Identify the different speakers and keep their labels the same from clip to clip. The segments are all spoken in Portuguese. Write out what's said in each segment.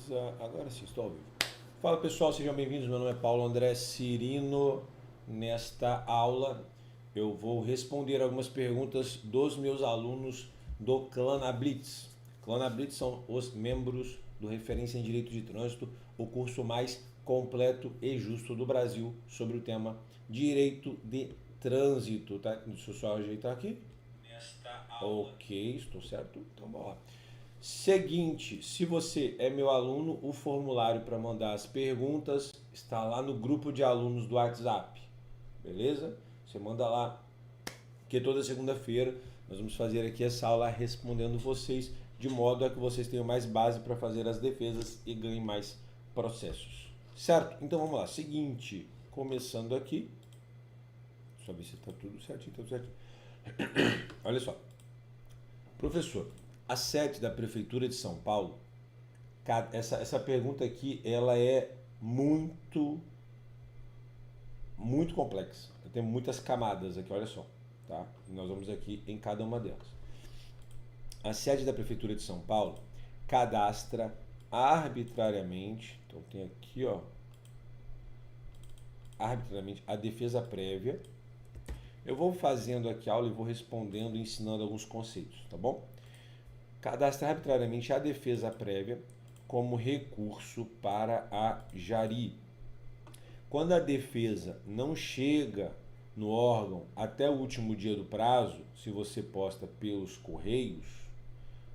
Speaker 1: Beleza, agora sim, estou ao vivo. Fala pessoal, sejam bem-vindos. Meu nome é Paulo André Cirino. Nesta aula eu vou responder algumas perguntas dos meus alunos do Clã Blitz. Clã Blitz são os membros do Referência em Direito de Trânsito, o curso mais completo e justo do Brasil sobre o tema Direito de Trânsito. Tá? Deixa eu só ajeitar aqui. Nesta aula. Ok, estou certo? Então vamos lá. Seguinte, se você é meu aluno, o formulário para mandar as perguntas está lá no grupo de alunos do WhatsApp, beleza? Você manda lá, que toda segunda-feira nós vamos fazer aqui essa aula respondendo vocês, de modo a que vocês tenham mais base para fazer as defesas e ganhem mais processos, certo? Então vamos lá, seguinte, começando aqui, deixa eu ver se está tudo certinho, tudo certinho. Olha só, professor, a sede da Prefeitura de São Paulo, essa pergunta aqui, ela é muito complexa. Tem muitas camadas aqui, olha só. Tá? Nós vamos aqui em cada uma delas. A sede da Prefeitura de São Paulo cadastra arbitrariamente, então tem aqui, ó, arbitrariamente a defesa prévia. Eu vou fazendo aqui a aula e vou respondendo, ensinando alguns conceitos, tá bom? Cadastra arbitrariamente a defesa prévia como recurso para a Jari. Quando a defesa não chega no órgão até o último dia do prazo, se você posta pelos correios,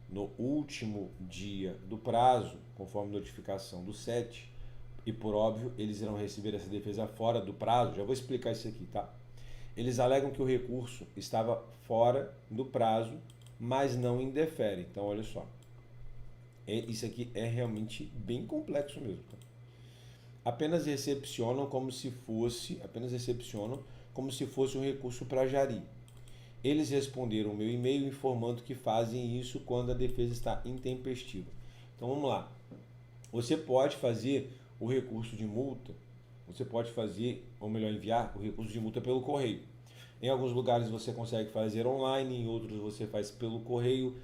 Speaker 1: no último dia do prazo, conforme notificação do 7, e por óbvio, eles irão receber essa defesa fora do prazo, já vou explicar isso aqui, tá? Eles alegam que o recurso estava fora do prazo, mas não indefere. Então, olha só. Isso aqui é realmente bem complexo mesmo. Tá? Apenas recepcionam como se fosse um recurso para Jari. Eles responderam o meu e-mail informando que fazem isso quando a defesa está intempestiva. Então vamos lá. Você pode fazer o recurso de multa, você pode fazer, ou melhor, enviar o recurso de multa pelo correio. Em alguns lugares você consegue fazer online, em outros você faz pelo correio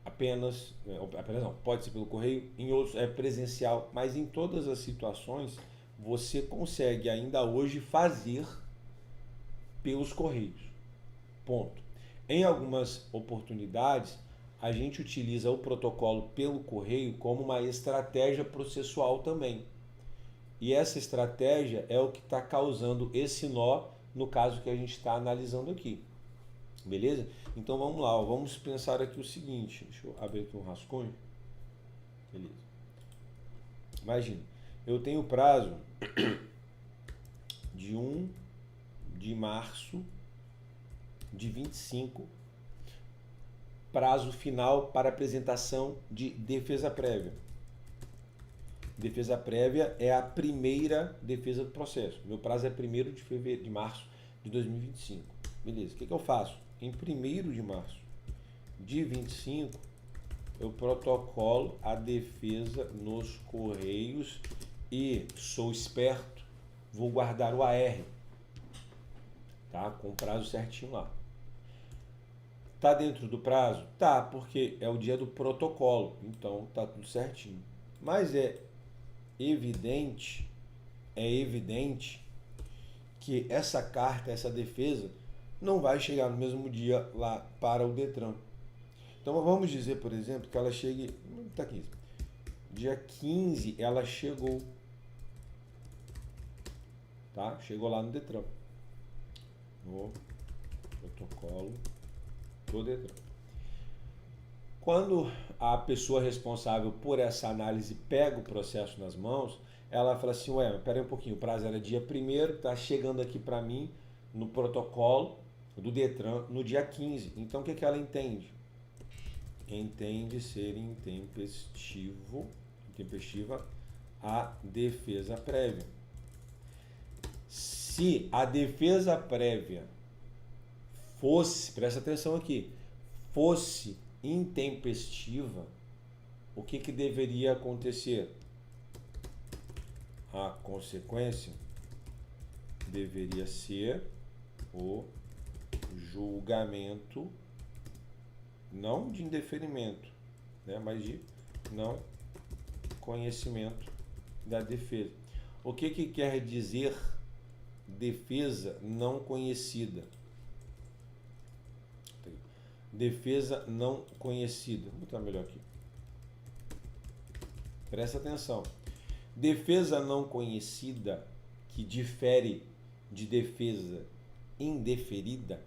Speaker 1: apenas não, pode ser pelo correio, em outros é presencial, mas em todas as situações você consegue ainda hoje fazer pelos correios. Ponto. Em algumas oportunidades, a gente utiliza o protocolo pelo correio como uma estratégia processual também. E essa estratégia é o que está causando esse nó no caso que a gente está analisando aqui. Beleza? Então vamos lá, ó. Vamos pensar aqui o seguinte. Deixa eu abrir aqui um rascunho. Beleza. Imagina, eu tenho prazo de 1 de março de 25, prazo final para apresentação de defesa prévia. Defesa prévia é a primeira defesa do processo. Meu prazo é 1º de março de 2025. Beleza, o que eu faço? Em 1º de março de 25, eu protocolo a defesa nos correios e sou esperto, vou guardar o AR, tá? Com o prazo certinho lá. Tá dentro do prazo? Tá, porque é o dia do protocolo, então tá tudo certinho. Mas é evidente que essa carta, essa defesa, não vai chegar no mesmo dia lá para o Detran. Então vamos dizer, por exemplo, que ela chegue, tá aqui, dia 15 ela chegou, tá? Chegou lá no Detran, no protocolo do Detran. Quando a pessoa responsável por essa análise pega o processo nas mãos, ela fala assim, ué, pera aí um pouquinho, o prazo era dia 1º, tá chegando aqui para mim no protocolo do Detran no dia 15. Então o que ela entende? Entende ser intempestiva a defesa prévia. Se a defesa prévia fosse, presta atenção aqui, fosse intempestiva, o que deveria acontecer? A consequência deveria ser o julgamento, não de indeferimento, né, mas de não conhecimento da defesa. O que quer dizer defesa não conhecida? Defesa não conhecida. Vou botar melhor aqui. Presta atenção. Defesa não conhecida, que difere de defesa indeferida,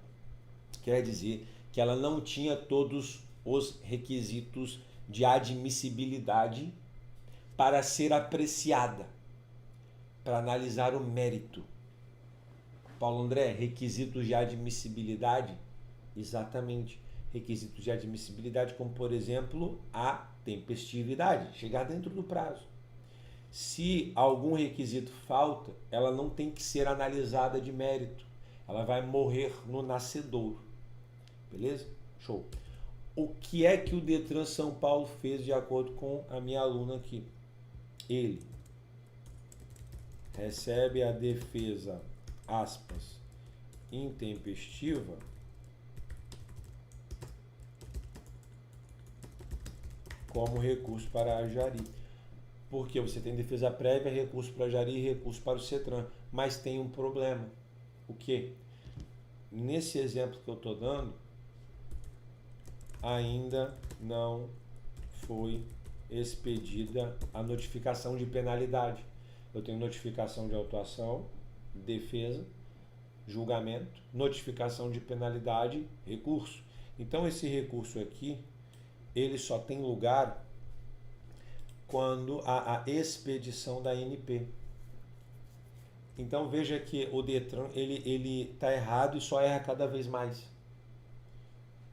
Speaker 1: quer dizer que ela não tinha todos os requisitos de admissibilidade para ser apreciada, para analisar o mérito. Paulo André, requisitos de admissibilidade? Exatamente. Requisitos de admissibilidade, como por exemplo a tempestividade, chegar dentro do prazo. Se algum requisito falta, ela não tem que ser analisada de mérito. Ela vai morrer no nascedouro. Beleza? Show. O que é que o Detran São Paulo fez de acordo com a minha aluna aqui? Ele recebe a defesa, aspas, intempestiva como recurso para a Jari. Porque você tem defesa prévia, recurso para a Jari e recurso para o CETRAN. Mas tem um problema. O quê? Nesse exemplo que eu estou dando, ainda não foi expedida a notificação de penalidade. Eu tenho notificação de autuação, defesa, julgamento, notificação de penalidade, recurso. Então esse recurso aqui, ele só tem lugar quando há a expedição da NP. Então veja que o Detran ele está errado e só erra cada vez mais.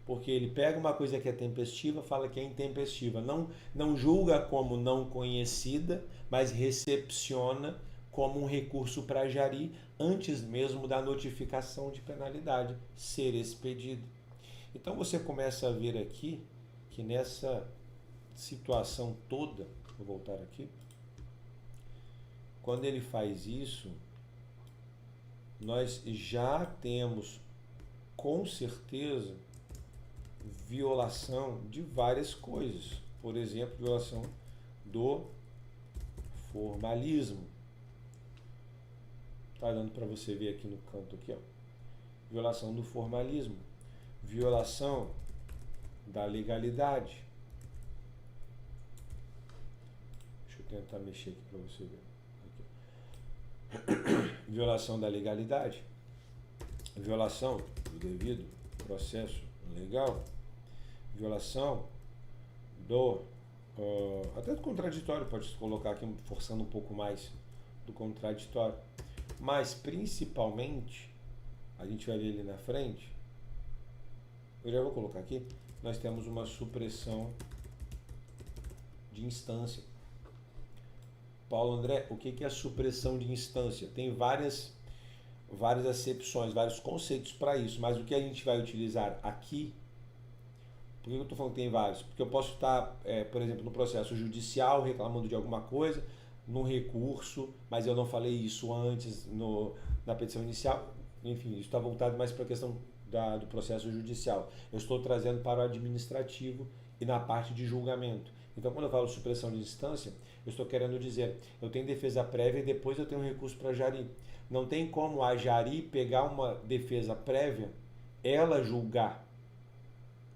Speaker 1: Porque ele pega uma coisa que é tempestiva, fala que é intempestiva. Não julga como não conhecida, mas recepciona como um recurso para Jari antes mesmo da notificação de penalidade ser expedida. Então você começa a ver aqui que nessa situação toda, vou voltar aqui, quando ele faz isso, nós já temos com certeza violação de várias coisas. Por exemplo, violação do formalismo. Tá dando para você ver aqui no canto aqui, ó. Violação do formalismo, violação da legalidade. Deixa eu tentar mexer aqui para você ver. Aqui. Violação da legalidade, violação do devido processo legal, violação do até do contraditório, pode colocar aqui forçando um pouco mais do contraditório, mas principalmente a gente vai ver ali na frente, eu já vou colocar aqui, nós temos uma supressão de instância. Paulo André, o que é a supressão de instância? Tem várias acepções, vários conceitos para isso, mas o que a gente vai utilizar aqui, por que eu estou falando que tem vários? Porque eu posso estar, por exemplo, no processo judicial reclamando de alguma coisa, no recurso, mas eu não falei isso antes na petição inicial, enfim, isso está voltado mais para a questão do processo judicial. Eu estou trazendo para o administrativo e na parte de julgamento. Então, quando eu falo supressão de instância, eu estou querendo dizer, eu tenho defesa prévia e depois eu tenho um recurso para a Jari. Não tem como a Jari pegar uma defesa prévia, ela julgar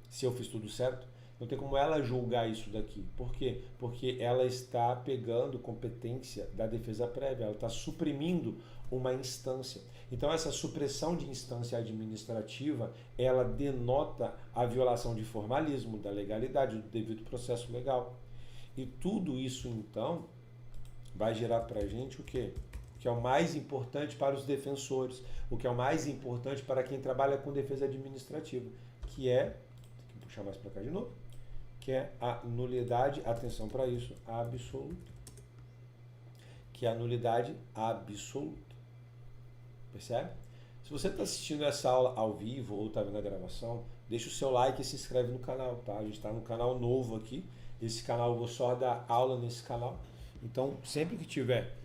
Speaker 1: se eu fiz tudo certo. Não tem como ela julgar isso daqui. Por quê? Porque ela está pegando competência da defesa prévia, ela está suprimindo uma instância. Então essa supressão de instância administrativa, ela denota a violação de formalismo, da legalidade, do devido processo legal. E tudo isso então vai gerar para a gente o quê? O que é o mais importante para os defensores, o que é o mais importante para quem trabalha com defesa administrativa, que é, tem que puxar mais para cá de novo, que é a nulidade, atenção para isso, absoluta. Que é a nulidade absoluta. Percebe? Se você está assistindo essa aula ao vivo ou está vendo a gravação, deixa o seu like e se inscreve no canal, tá? A gente está num canal novo aqui. Esse canal eu vou só dar aula nesse canal. Então, sempre que tiver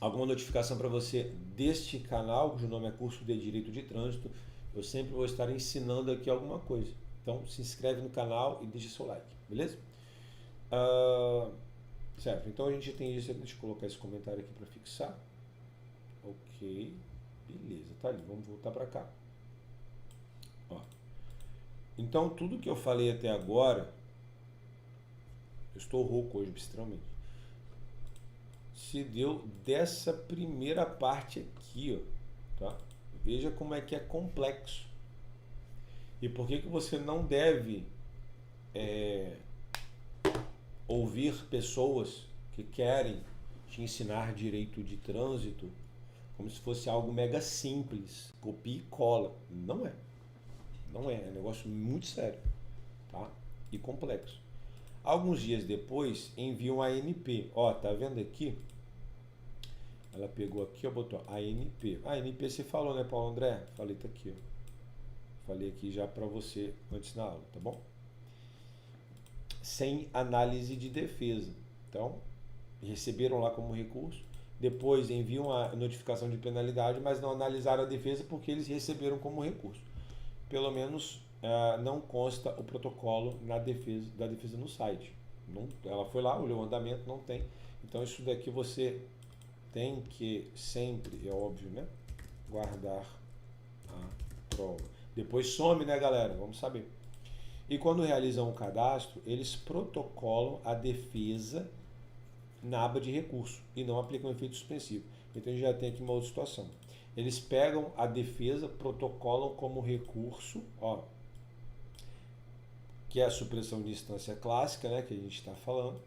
Speaker 1: alguma notificação para você deste canal, cujo nome é Curso de Direito de Trânsito, eu sempre vou estar ensinando aqui alguma coisa. Então, se inscreve no canal e deixa seu like, beleza? Certo, então a gente tem isso, deixa eu colocar esse comentário aqui para fixar. Ok, beleza, tá ali, vamos voltar para cá. Ó. Então tudo que eu falei até agora, eu estou rouco hoje, extremamente, se deu dessa primeira parte aqui, ó, tá? Veja como é que é complexo. E por que você não deve ouvir pessoas que querem te ensinar direito de trânsito como se fosse algo mega simples, copia e cola. Não é. Não é. É um negócio muito sério, tá? E complexo. Alguns dias depois, enviam a ANP. Ó, tá vendo aqui? Ela pegou aqui, ó, botou ANP. A ANP você falou, né, Paulo André? Falei, tá aqui, ó. Falei aqui já para você antes na aula, tá bom? Sem análise de defesa. Então, receberam lá como recurso, depois enviam a notificação de penalidade, mas não analisaram a defesa porque eles receberam como recurso. Pelo menos não consta o protocolo da defesa no site. Não, ela foi lá, olhou o andamento, não tem. Então isso daqui você tem que sempre, é óbvio, né? Guardar a prova. Depois some, né, galera? Vamos saber. E quando realizam o cadastro, eles protocolam a defesa na aba de recurso e não aplicam efeito suspensivo. Então a gente já tem aqui uma outra situação. Eles pegam a defesa, protocolam como recurso, ó, que é a supressão de instância clássica, né, que a gente está falando,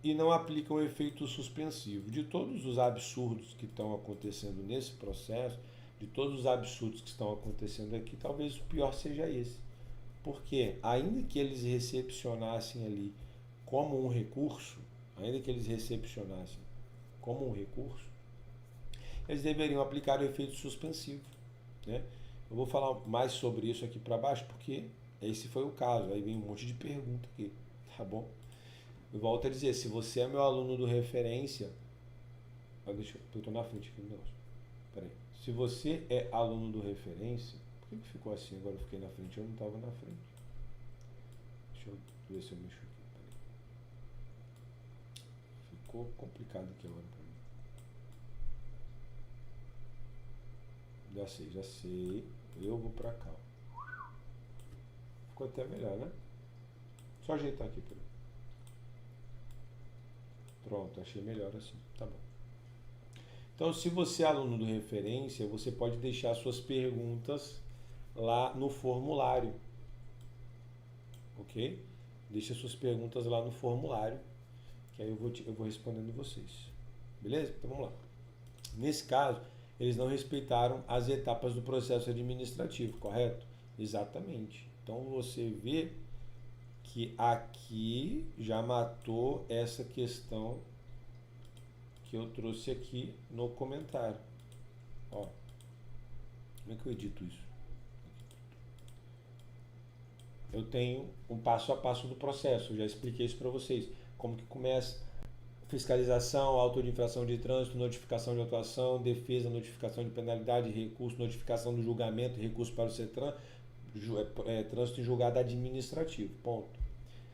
Speaker 1: e não aplicam efeito suspensivo. De todos os absurdos que estão acontecendo nesse processo, de todos os absurdos que estão acontecendo aqui, talvez o pior seja esse. Porque, ainda que eles recepcionassem ali como um recurso, eles deveriam aplicar o efeito suspensivo, né? Eu vou falar mais sobre isso aqui para baixo, porque esse foi o caso. Aí vem um monte de pergunta aqui, tá bom? Eu volto a dizer, se você é meu aluno do referência... Deixa eu tô na frente aqui do negócio. Peraí. Se você é aluno do referência... Por que ficou assim? Agora eu fiquei na frente, eu não estava na frente. Deixa eu ver se eu mexo aqui. Peraí. Ficou complicado aqui agora para mim. Já sei. Eu vou para cá. Ficou até melhor, né? Só ajeitar aqui. Peraí. Pronto, achei melhor assim. Tá bom. Então, se você é aluno do referência, você pode deixar suas perguntas lá no formulário, ok? Deixa suas perguntas lá no formulário, que aí eu vou respondendo vocês, beleza? Então vamos lá. Nesse caso, eles não respeitaram as etapas do processo administrativo, correto? Exatamente. Então você vê que aqui já matou essa questão que eu trouxe aqui no comentário. Ó, como é que eu edito isso? Eu tenho um passo a passo do processo, eu já expliquei isso para vocês. Como que começa fiscalização, auto de infração de trânsito, notificação de atuação, defesa, notificação de penalidade, recurso, notificação do julgamento, recurso para o CETRAN, trânsito em julgado administrativo, ponto.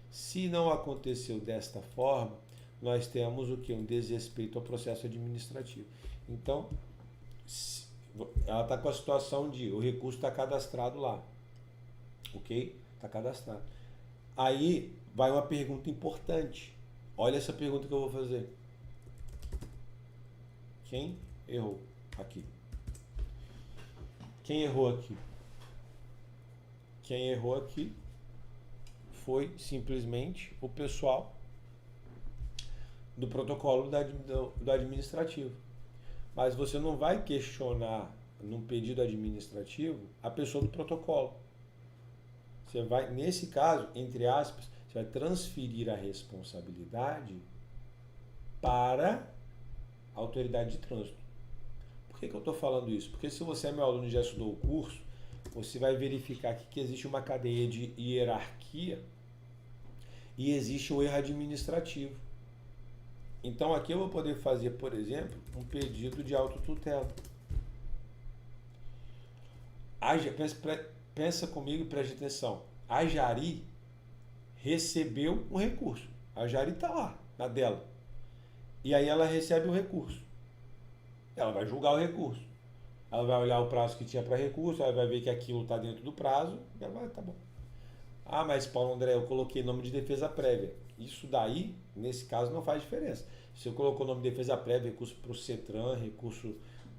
Speaker 1: Se não aconteceu desta forma, nós temos o que? Um desrespeito ao processo administrativo. Então, ela está com a situação de o recurso está cadastrado lá, ok? Está cadastrado. Aí vai uma pergunta importante. Olha essa pergunta que eu vou fazer. Quem errou aqui? Quem errou aqui? Quem errou aqui foi simplesmente o pessoal do protocolo do administrativo. Mas você não vai questionar num pedido administrativo a pessoa do protocolo. Você vai, nesse caso, entre aspas, você vai transferir a responsabilidade para a autoridade de trânsito. Por que eu estou falando isso? Porque se você é meu aluno e já estudou o curso, você vai verificar aqui que existe uma cadeia de hierarquia e existe o erro administrativo. Então aqui eu vou poder fazer, por exemplo, um pedido de autotutela. Pensa comigo e preste atenção. A Jari recebeu um recurso. A Jari está lá, na dela. E aí ela recebe o recurso. Ela vai julgar o recurso. Ela vai olhar o prazo que tinha para recurso, ela vai ver que aquilo está dentro do prazo, e ela vai, tá bom. Ah, mas Paulo André, eu coloquei nome de defesa prévia. Isso daí, nesse caso, não faz diferença. Se eu colocou o nome de defesa prévia, recurso para o CETRAN, recurso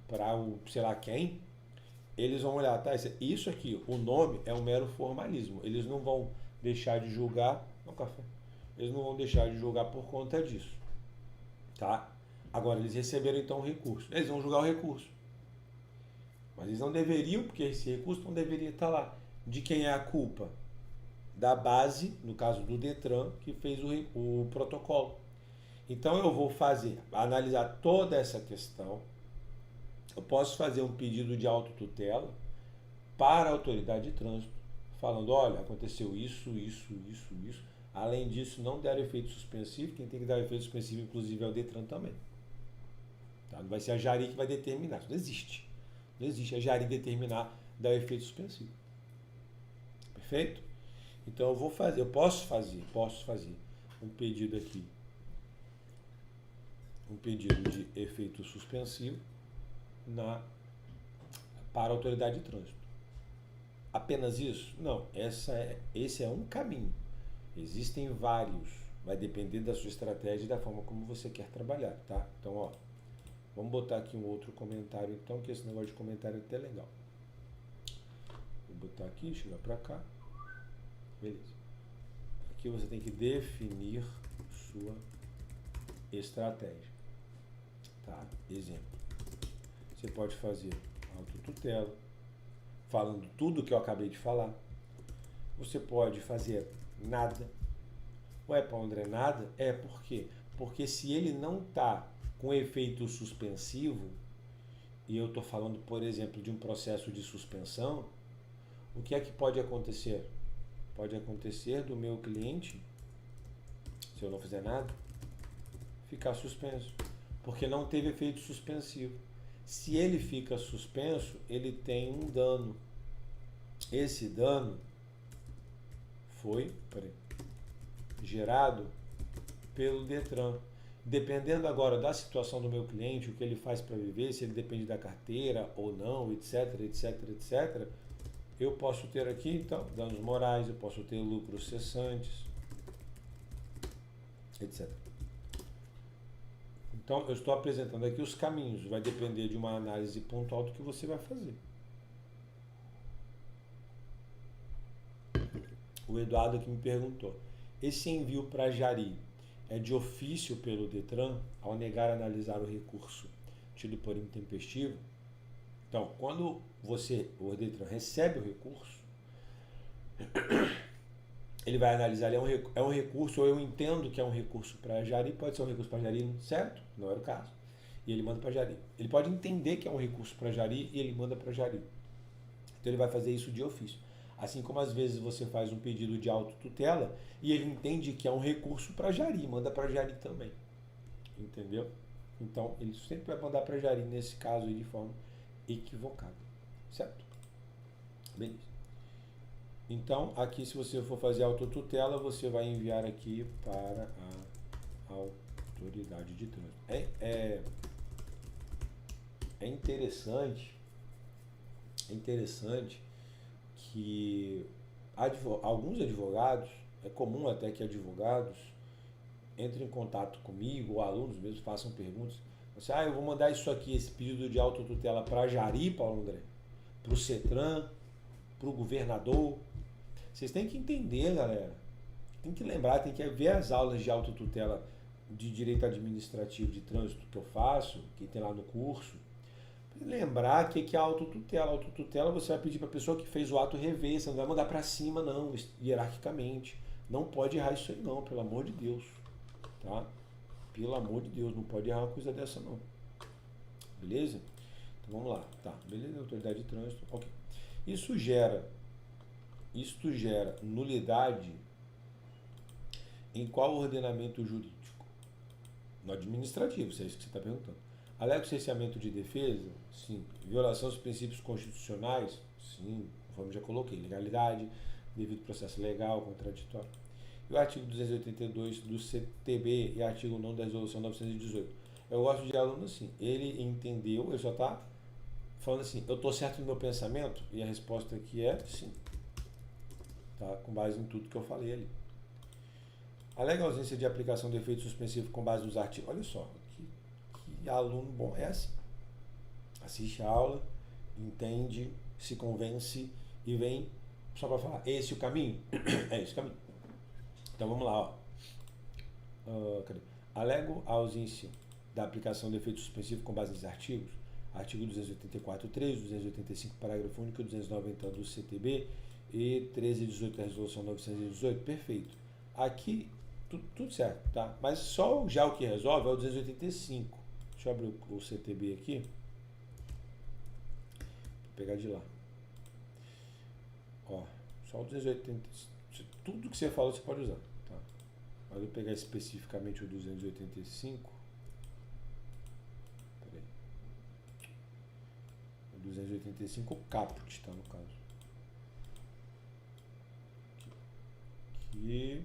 Speaker 1: para o sei lá quem, eles vão olhar, tá? Isso aqui, o nome é um mero formalismo. Eles não vão deixar de julgar. Não, café. Eles não vão deixar de julgar por conta disso. Tá? Agora, eles receberam então o recurso. Eles vão julgar o recurso. Mas eles não deveriam, porque esse recurso não deveria estar lá. De quem é a culpa? Da base, no caso do Detran, que fez o protocolo. Então eu vou analisar toda essa questão. Eu posso fazer um pedido de autotutela para a autoridade de trânsito, falando, olha, aconteceu isso. Além disso, não deram efeito suspensivo. Quem tem que dar efeito suspensivo, inclusive, é o Detran também. Tá? Não vai ser a Jari que vai determinar. Isso não existe. Não existe a Jari determinar dar efeito suspensivo. Perfeito? Então eu posso fazer um pedido aqui, um pedido de efeito suspensivo para a autoridade de trânsito. Apenas isso? Não, esse é um caminho. Existem vários, vai depender da sua estratégia e da forma como você quer trabalhar, tá? Então, ó, vamos botar aqui um outro comentário então, que esse negócio de comentário é até legal. Vou botar aqui, chegar para cá. Beleza. Aqui você tem que definir sua estratégia. Tá? Exemplo. Você pode fazer autotutela, falando tudo que eu acabei de falar. Você pode fazer nada. Ué, Paulo André, nada? Por quê? Porque se ele não está com efeito suspensivo, e eu estou falando, por exemplo, de um processo de suspensão, o que é que pode acontecer? Pode acontecer do meu cliente, se eu não fizer nada, ficar suspenso, porque não teve efeito suspensivo. Se ele fica suspenso, ele tem um dano. Esse dano foi gerado pelo Detran. Dependendo agora da situação do meu cliente, o que ele faz para viver, se ele depende da carteira ou não, etc, eu posso ter aqui, então, danos morais, eu posso ter lucros cessantes, etc. Então, eu estou apresentando aqui os caminhos, vai depender de uma análise pontual do que você vai fazer. O Eduardo aqui me perguntou, esse envio para Jari é de ofício pelo Detran, ao negar analisar o recurso tido por intempestivo? Então, quando o Detran recebe o recurso, ele vai analisar, é um recurso, ou eu entendo que é um recurso para Jari, pode ser um recurso para Jari, certo? Não era o caso. E ele manda para Jari. Ele pode entender que é um recurso para Jari e ele manda para Jari. Então ele vai fazer isso de ofício. Assim como às vezes você faz um pedido de autotutela e ele entende que é um recurso para Jari, manda para Jari também. Entendeu? Então ele sempre vai mandar para Jari nesse caso de forma equivocada. Certo? Beleza. Então, aqui se você for fazer autotutela, você vai enviar aqui para a autoridade de trânsito. É interessante que alguns advogados, é comum até que advogados entrem em contato comigo, ou alunos mesmo façam perguntas. Assim, eu vou mandar isso aqui, esse pedido de autotutela para a Jari, Paulo André, para o CETRAN, para o governador. Vocês têm que entender, galera. Tem que lembrar, tem que ver as aulas de autotutela de direito administrativo de trânsito que eu faço, que tem lá no curso. Lembrar que é a autotutela. A autotutela você vai pedir para a pessoa que fez o ato rever, você não vai mandar para cima, não, hierarquicamente. Não pode errar isso aí, não, pelo amor de Deus. Tá? Pelo amor de Deus, não pode errar uma coisa dessa, não. Beleza? Então vamos lá. Tá, beleza, autoridade de trânsito. Ok. Isto gera nulidade em qual ordenamento jurídico? No administrativo, se é isso que você está perguntando. Alega o cerceamento de defesa? Sim. Violação dos princípios constitucionais? Sim, conforme já coloquei. Legalidade, devido processo legal, contraditório. e o artigo 282 do CTB e artigo 9º da resolução 918. Eu gosto de aluno assim, ele entendeu, ele só está falando assim, eu estou certo no meu pensamento? E a resposta aqui é sim. Tá? Com base em tudo que eu falei ali. Alega a ausência de aplicação de efeito suspensivo com base nos artigos. Olha só, que aluno bom é assim. Assiste a aula, entende, se convence e vem só para falar, esse é o caminho? É esse o caminho. Então vamos lá, ó. Cadê? Alego a ausência da aplicação de efeito suspensivo com base nos artigos. Artigo 284.3, 285, parágrafo único, 290 do CTB e 1318 da resolução 918. Perfeito. Aqui, tudo certo, tá? Mas só já o que resolve é o 285. Deixa eu abrir o CTB aqui. Vou pegar de lá. Ó, só o 285. Tudo que você falou você pode usar, tá? Mas eu vou pegar especificamente o 285. Peraí. O 285 caput, tá? No caso. Aqui.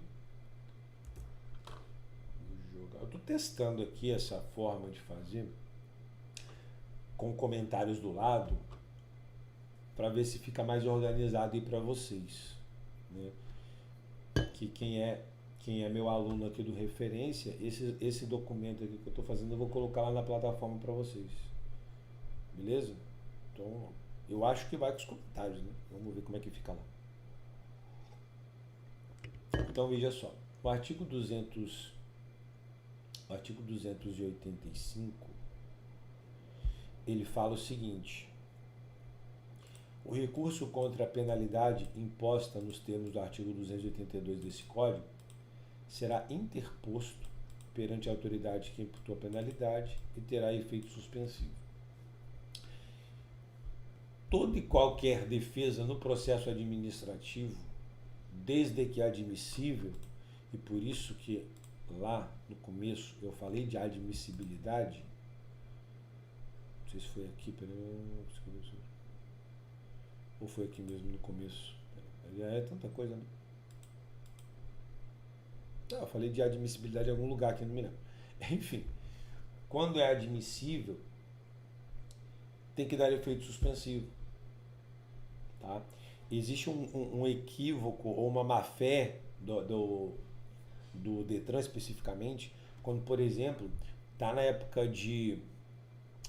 Speaker 1: Vou jogar. Eu tô testando aqui essa forma de fazer com comentários do lado para ver se fica mais organizado aí para vocês, né? Que quem é meu aluno aqui do referência, esse documento aqui que eu estou fazendo eu vou colocar lá na plataforma para vocês, beleza? Então eu acho que vai com os comentários, né? Vamos ver como é que fica lá. Então veja só, o artigo 285 ele fala o seguinte: o recurso contra a penalidade imposta nos termos do artigo 282 desse Código será interposto perante a autoridade que imputou a penalidade e terá efeito suspensivo. Toda e qualquer defesa no processo administrativo, desde que admissível, e por isso que lá no começo eu falei de admissibilidade, não sei se foi aqui, ou foi aqui mesmo no começo? Já é tanta coisa, né? Não, eu falei de admissibilidade em algum lugar aqui, não me lembro. Enfim, quando é admissível, tem que dar efeito suspensivo. Tá? Existe um equívoco ou uma má-fé do Detran especificamente, quando, por exemplo, está na época de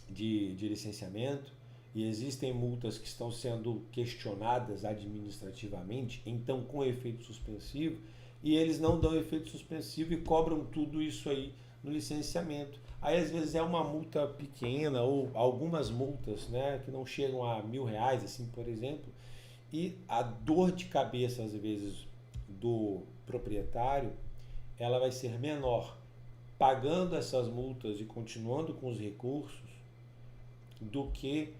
Speaker 1: licenciamento e existem multas que estão sendo questionadas administrativamente, então com efeito suspensivo, e eles não dão efeito suspensivo e cobram tudo isso aí no licenciamento. Aí às vezes é uma multa pequena ou algumas multas, né, que não chegam a R$1.000, assim, por exemplo, e a dor de cabeça às vezes do proprietário ela vai ser menor pagando essas multas e continuando com os recursos do que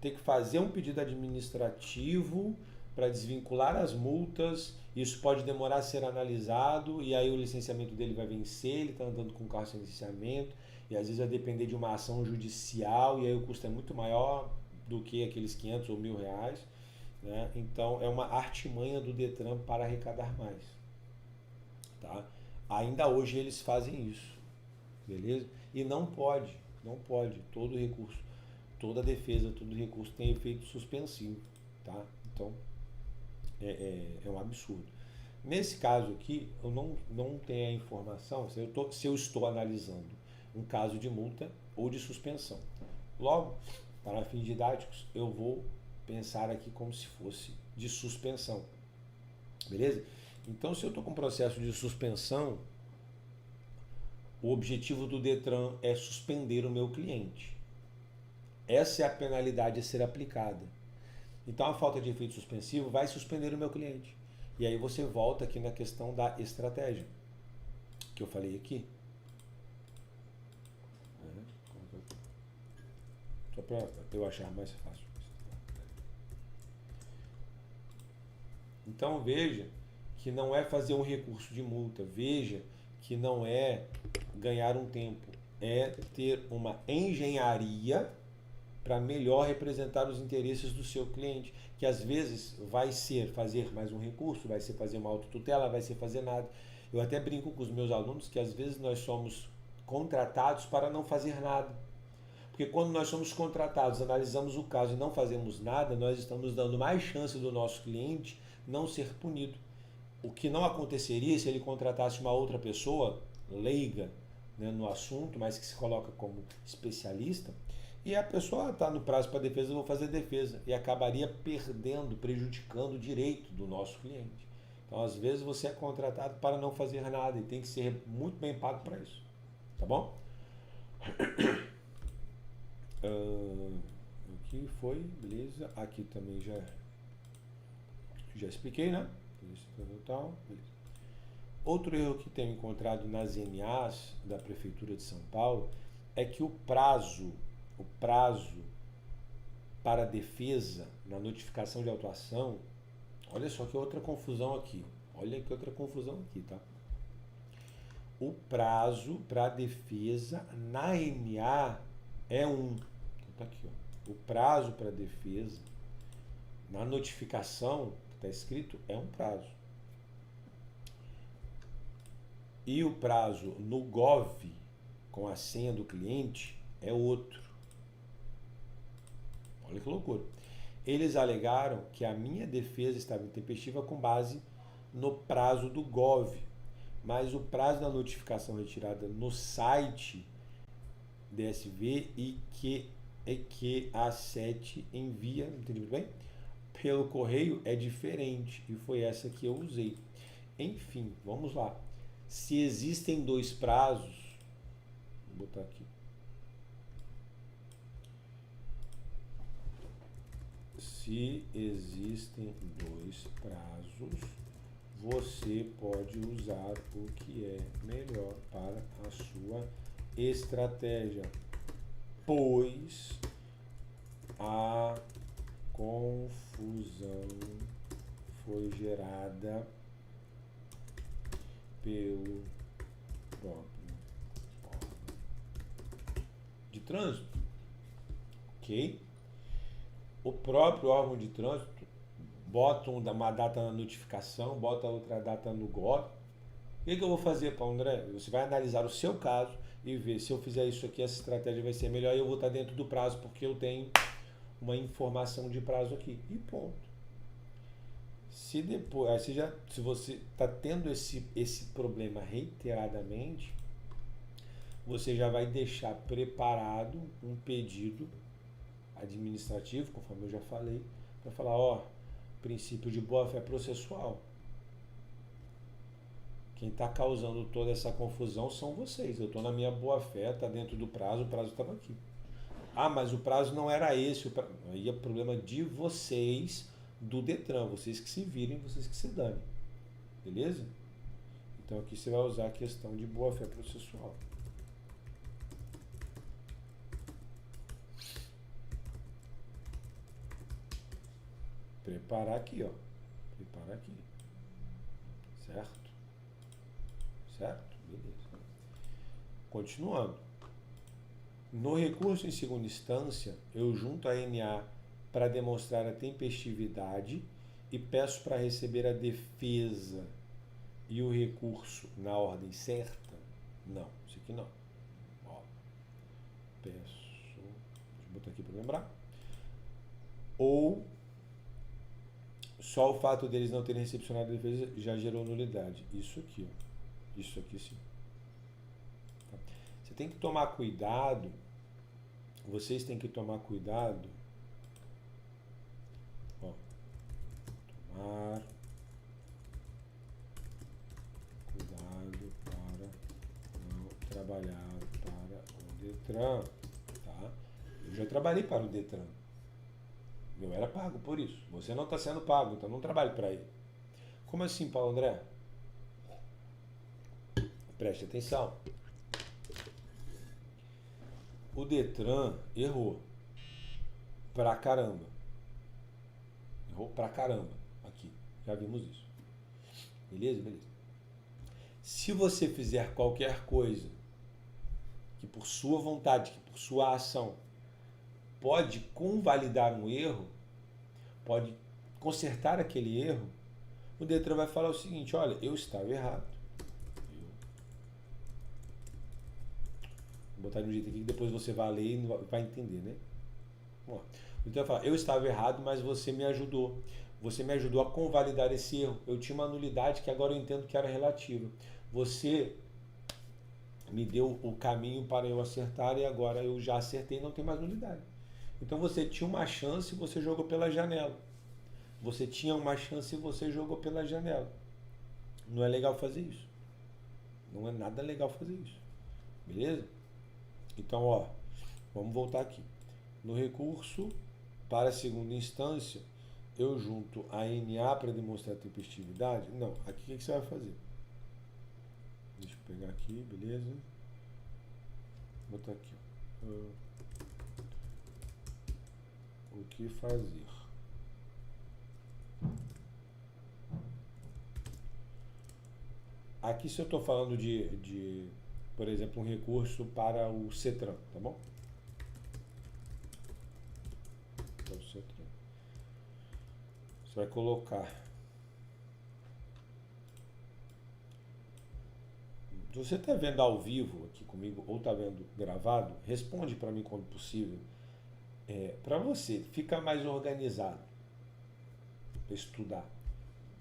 Speaker 1: ter que fazer um pedido administrativo para desvincular as multas. Isso pode demorar a ser analisado e aí o licenciamento dele vai vencer, ele está andando com o carro sem licenciamento e às vezes vai depender de uma ação judicial e aí o custo é muito maior do que aqueles 500 ou R$1.000, né? Então é uma artimanha do Detran para arrecadar mais, tá? Ainda hoje eles fazem isso, beleza? E não pode, todo recurso, toda defesa, todo recurso tem efeito suspensivo, tá? Então é um absurdo. Nesse caso aqui, eu não tenho a informação se eu estou analisando um caso de multa ou de suspensão. Logo, para fins didáticos, eu vou pensar aqui como se fosse de suspensão. Beleza? Então, se eu estou com um processo de suspensão, o objetivo do Detran é suspender o meu cliente. Essa é a penalidade a ser aplicada. Então, a falta de efeito suspensivo vai suspender o meu cliente. E aí você volta aqui na questão da estratégia, que eu falei aqui. Só para eu achar mais fácil. Então veja que não é fazer um recurso de multa, veja que não é ganhar um tempo, é ter uma engenharia para melhor representar os interesses do seu cliente, que às vezes vai ser fazer mais um recurso, vai ser fazer uma autotutela, vai ser fazer nada. Eu até brinco com os meus alunos que às vezes nós somos contratados para não fazer nada. Porque quando nós somos contratados, analisamos o caso e não fazemos nada, nós estamos dando mais chance do nosso cliente não ser punido. O que não aconteceria se ele contratasse uma outra pessoa leiga, né, no assunto, mas que se coloca como especialista, e a pessoa está no prazo para defesa, eu vou fazer defesa, e acabaria perdendo, prejudicando o direito do nosso cliente. Então, às vezes, você é contratado para não fazer nada e tem que ser muito bem pago para isso. Tá bom? Aqui foi, beleza. Aqui também já expliquei, né? Beleza. Outro erro que tenho encontrado nas NAs da Prefeitura de São Paulo é que o prazo para a defesa na notificação de autuação, olha só que outra confusão aqui. Tá? O prazo para a defesa na NA é 1. Então tá aqui, ó. O prazo para a defesa na notificação, está escrito, é um prazo. E o prazo no Gov, com a senha do cliente, é outro. Olha que loucura. Eles alegaram que a minha defesa estava intempestiva com base no prazo do Gov, mas o prazo da notificação retirada no site DSV e que a A7 envia, entendi muito bem? Pelo correio é diferente e foi essa que eu usei. Enfim, vamos lá. Se existem dois prazos, vou botar aqui. Se existem dois prazos, você pode usar o que é melhor para a sua estratégia, pois a confusão foi gerada pelo próprio órgão de trânsito, ok? O próprio órgão de trânsito bota uma data na notificação, bota outra data no GOV. O que eu vou fazer, Paulo André? Você vai analisar o seu caso e ver se eu fizer isso aqui, essa estratégia vai ser melhor e eu vou estar dentro do prazo porque eu tenho uma informação de prazo aqui. E ponto. Se depois, se você está tendo esse problema reiteradamente, você já vai deixar preparado um pedido administrativo, conforme eu já falei, para falar, ó, princípio de boa-fé processual. Quem está causando toda essa confusão são vocês. Eu estou na minha boa-fé, está dentro do prazo, o prazo estava aqui. Ah, mas o prazo não era esse. Aí é problema de vocês, do Detran. Vocês que se virem, vocês que se danem. Beleza? Então aqui você vai usar a questão de boa-fé processual. Preparar aqui, ó. Preparar aqui. Certo? Certo? Beleza. Continuando. No recurso em segunda instância, eu junto a NA para demonstrar a tempestividade e peço para receber a defesa e o recurso na ordem certa? Não, isso aqui não. Ó, peço, deixa eu botar aqui para lembrar. Ou só o fato deles não terem recepcionado a defesa já gerou nulidade. Isso aqui, ó. Isso aqui sim. Você tem que tomar cuidado, vocês têm que tomar cuidado, ó, tomar cuidado para não trabalhar para o Detran, tá? Eu já trabalhei para o Detran, eu era pago por isso, você não está sendo pago, então não trabalhe para ele. Como assim, Paulo André? Preste atenção. O Detran errou pra caramba. Errou pra caramba. Aqui, já vimos isso. Beleza? Beleza. Se você fizer qualquer coisa que por sua vontade, que por sua ação pode convalidar um erro, pode consertar aquele erro, o Detran vai falar o seguinte: olha, eu estava errado. Vou botar de um jeito aqui que depois você vai ler e vai entender, né? Bom, o Detran vai falar: eu estava errado, mas você me ajudou. Você me ajudou a convalidar esse erro. Eu tinha uma nulidade que agora eu entendo que era relativa. Você me deu o caminho para eu acertar e agora eu já acertei e não tem mais nulidade. Então você tinha uma chance e você jogou pela janela. Você tinha uma chance e você jogou pela janela. Não é legal fazer isso. Não é nada legal fazer isso. Beleza? Então, ó, vamos voltar aqui. No recurso para a segunda instância, eu junto a NA para demonstrar a tempestividade? Não. Aqui o que você vai fazer? Deixa eu pegar aqui, beleza? Vou botar aqui. O que fazer? Aqui se eu estou falando de, por exemplo, um recurso para o CETRAN, tá bom? Para o CETRAN. Você vai colocar. Se você está vendo ao vivo aqui comigo ou está vendo gravado, responde para mim quando possível. Para você ficar mais organizado, para estudar.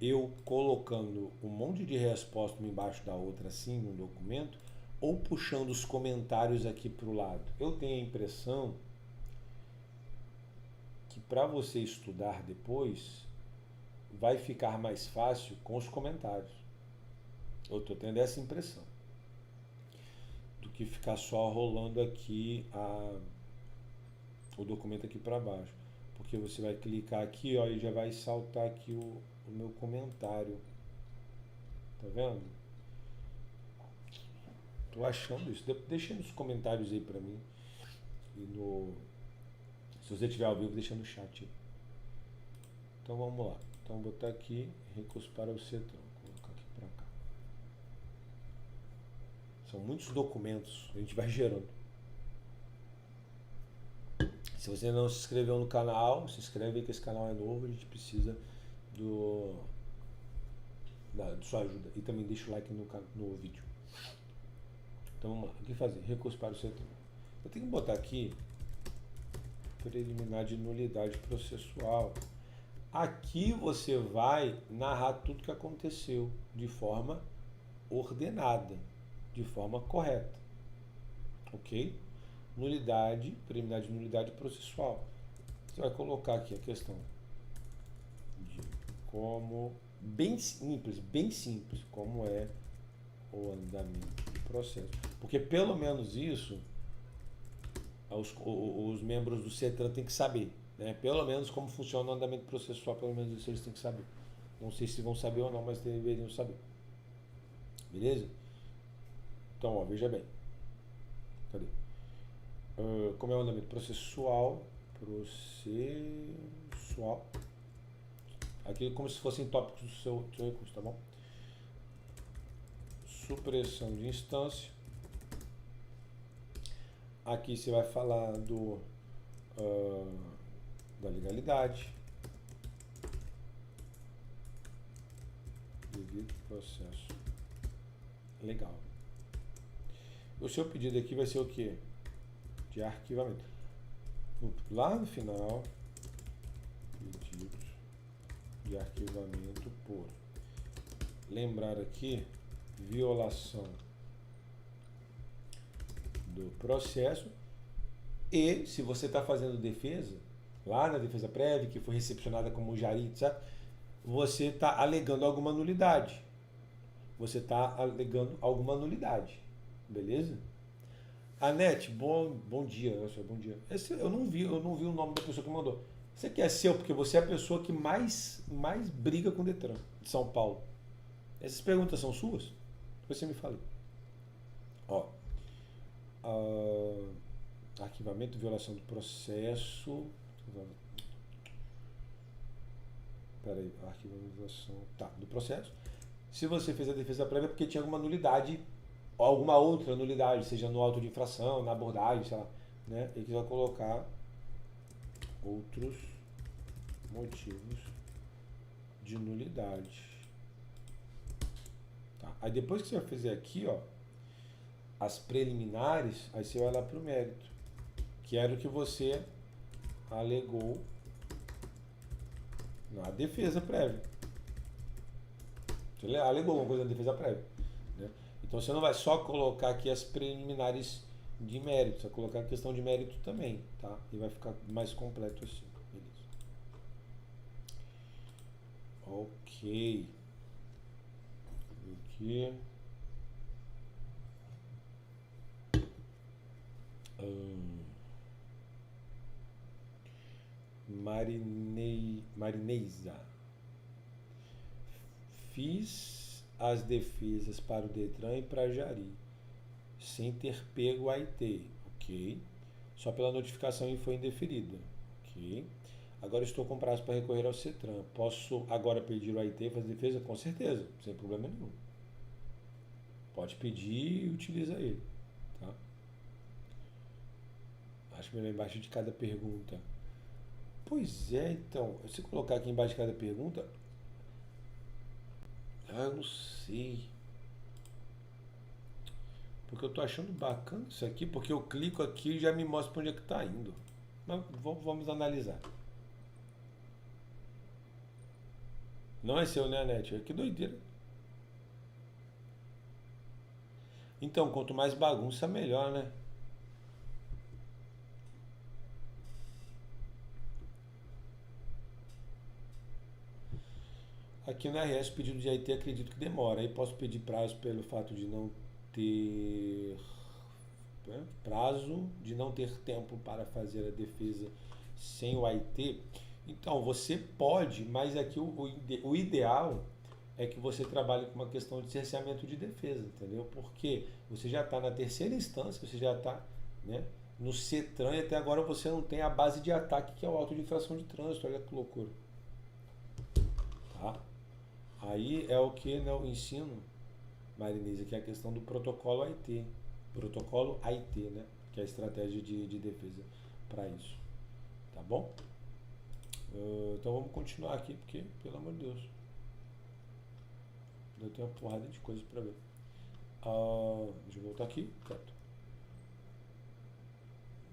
Speaker 1: Eu colocando um monte de resposta uma embaixo da outra assim no documento, ou puxando os comentários aqui para o lado. Eu tenho a impressão que para você estudar depois, vai ficar mais fácil com os comentários. Eu estou tendo essa impressão. Do que ficar só rolando aqui o documento aqui para baixo. Porque você vai clicar aqui, ó, e já vai saltar aqui o meu comentário. Tá vendo? Tô achando isso. Deixa nos comentários aí pra mim. E se você tiver ao vivo, deixa no chat aí. Então vamos lá. Então vou botar aqui recurso para o CETRAN. Vou colocar aqui pra cá. São muitos documentos. A gente vai gerando. Se você não se inscreveu no canal, se inscreve aí que esse canal é novo. A gente precisa de sua ajuda. E também deixa o like no vídeo. Então vamos lá. O que fazer? Recurso para o CETRAN. Eu tenho que botar aqui preliminar de nulidade processual. Aqui você vai narrar tudo que aconteceu de forma ordenada, de forma correta. Ok? Nulidade, preliminar de nulidade processual. Você vai colocar aqui a questão de como, bem simples, como é o andamento do processo. Porque pelo menos isso os membros do CETRAN têm que saber, né? Pelo menos como funciona o andamento processual, pelo menos isso eles têm que saber. Não sei se vão saber ou não, mas deveriam saber. Beleza? Então, ó, veja bem. Cadê? Como é o andamento processual? Aqui como se fossem tópicos do seu recurso, tá bom? Supressão de instância. Aqui você vai falar da legalidade. Devido processo. Legal. O seu pedido aqui vai ser o quê? De arquivamento. Lá no final, pedido de arquivamento por lembrar aqui, violação do processo. E se você está fazendo defesa, lá na defesa prévia, que foi recepcionada como jari, etc., você está alegando alguma nulidade. Beleza? Anete, bom dia. Bom dia. Eu não vi o nome da pessoa que mandou. Você que é seu, porque você é a pessoa que mais briga com o Detran de São Paulo. Essas perguntas são suas? Depois você me fala. Ó. Arquivamento, violação do processo. Peraí, arquivamento, violação. Tá, do processo. Se você fez a defesa prévia é porque tinha alguma nulidade, ou alguma outra nulidade, seja no auto de infração, na abordagem, sei lá, né? E que vai colocar outros motivos de nulidade. Tá? Aí depois que você vai fazer aqui, ó, as preliminares, aí você vai lá para o mérito, que era o que você alegou na defesa prévia. Você alegou alguma coisa na defesa prévia, né? Então você não vai só colocar aqui as preliminares de mérito, você vai colocar a questão de mérito também, tá? E vai ficar mais completo assim. Beleza. Ok. Aqui. Marineiza. Fiz as defesas para o Detran e para a Jari, sem ter pego a IT, ok? Só pela notificação e foi indeferida, ok? Agora estou com prazo para recorrer ao CETRAN. Posso agora pedir o IT e fazer defesa? Com certeza, sem problema nenhum. Pode pedir e utiliza ele, tá? Acho melhor embaixo de cada pergunta. Pois é, então, se colocar aqui embaixo de cada pergunta, eu não sei. Porque eu tô achando bacana isso aqui, porque eu clico aqui e já me mostra para onde é que tá indo. Mas vamos analisar. Não é seu, né, Net? Que doideira. Então, quanto mais bagunça, melhor, né? Aqui no RS, pedido de IT, acredito que demora. Aí posso pedir prazo pelo fato de não ter prazo, de não ter tempo para fazer a defesa sem o IT. Então, você pode, mas aqui o ideal é que você trabalhe com uma questão de cerceamento de defesa, entendeu? Porque você já está na terceira instância, você já está, né, no CETRAN e até agora você não tem a base de ataque, que é o auto de infração de trânsito. Olha que loucura. Tá? Aí é o que eu ensino, Marinese, que é a questão do protocolo IT. Protocolo IT, né? Que é a estratégia de defesa para isso. Tá bom? Então vamos continuar aqui, porque, pelo amor de Deus, eu tenho uma porrada de coisas para ver. Deixa eu voltar aqui. Certo.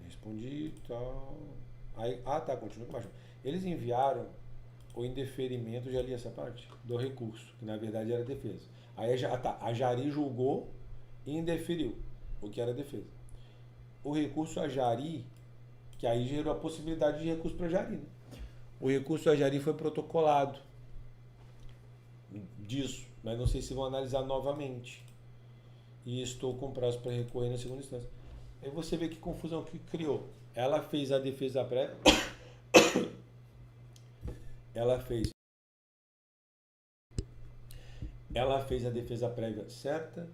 Speaker 1: Respondi e tal. Aí, tá, continua aqui embaixo. Eles enviaram o indeferimento, já li essa parte, do recurso, que na verdade era defesa. Aí a Jari julgou e indeferiu o que era defesa. O recurso a Jari, que aí gerou a possibilidade de recurso para a Jari, né? O recurso a Jari foi protocolado disso, mas não sei se vão analisar novamente. E estou com prazo para recorrer na segunda instância. Aí você vê que confusão que criou. Ela fez a defesa prévia. Ela fez a defesa prévia certa,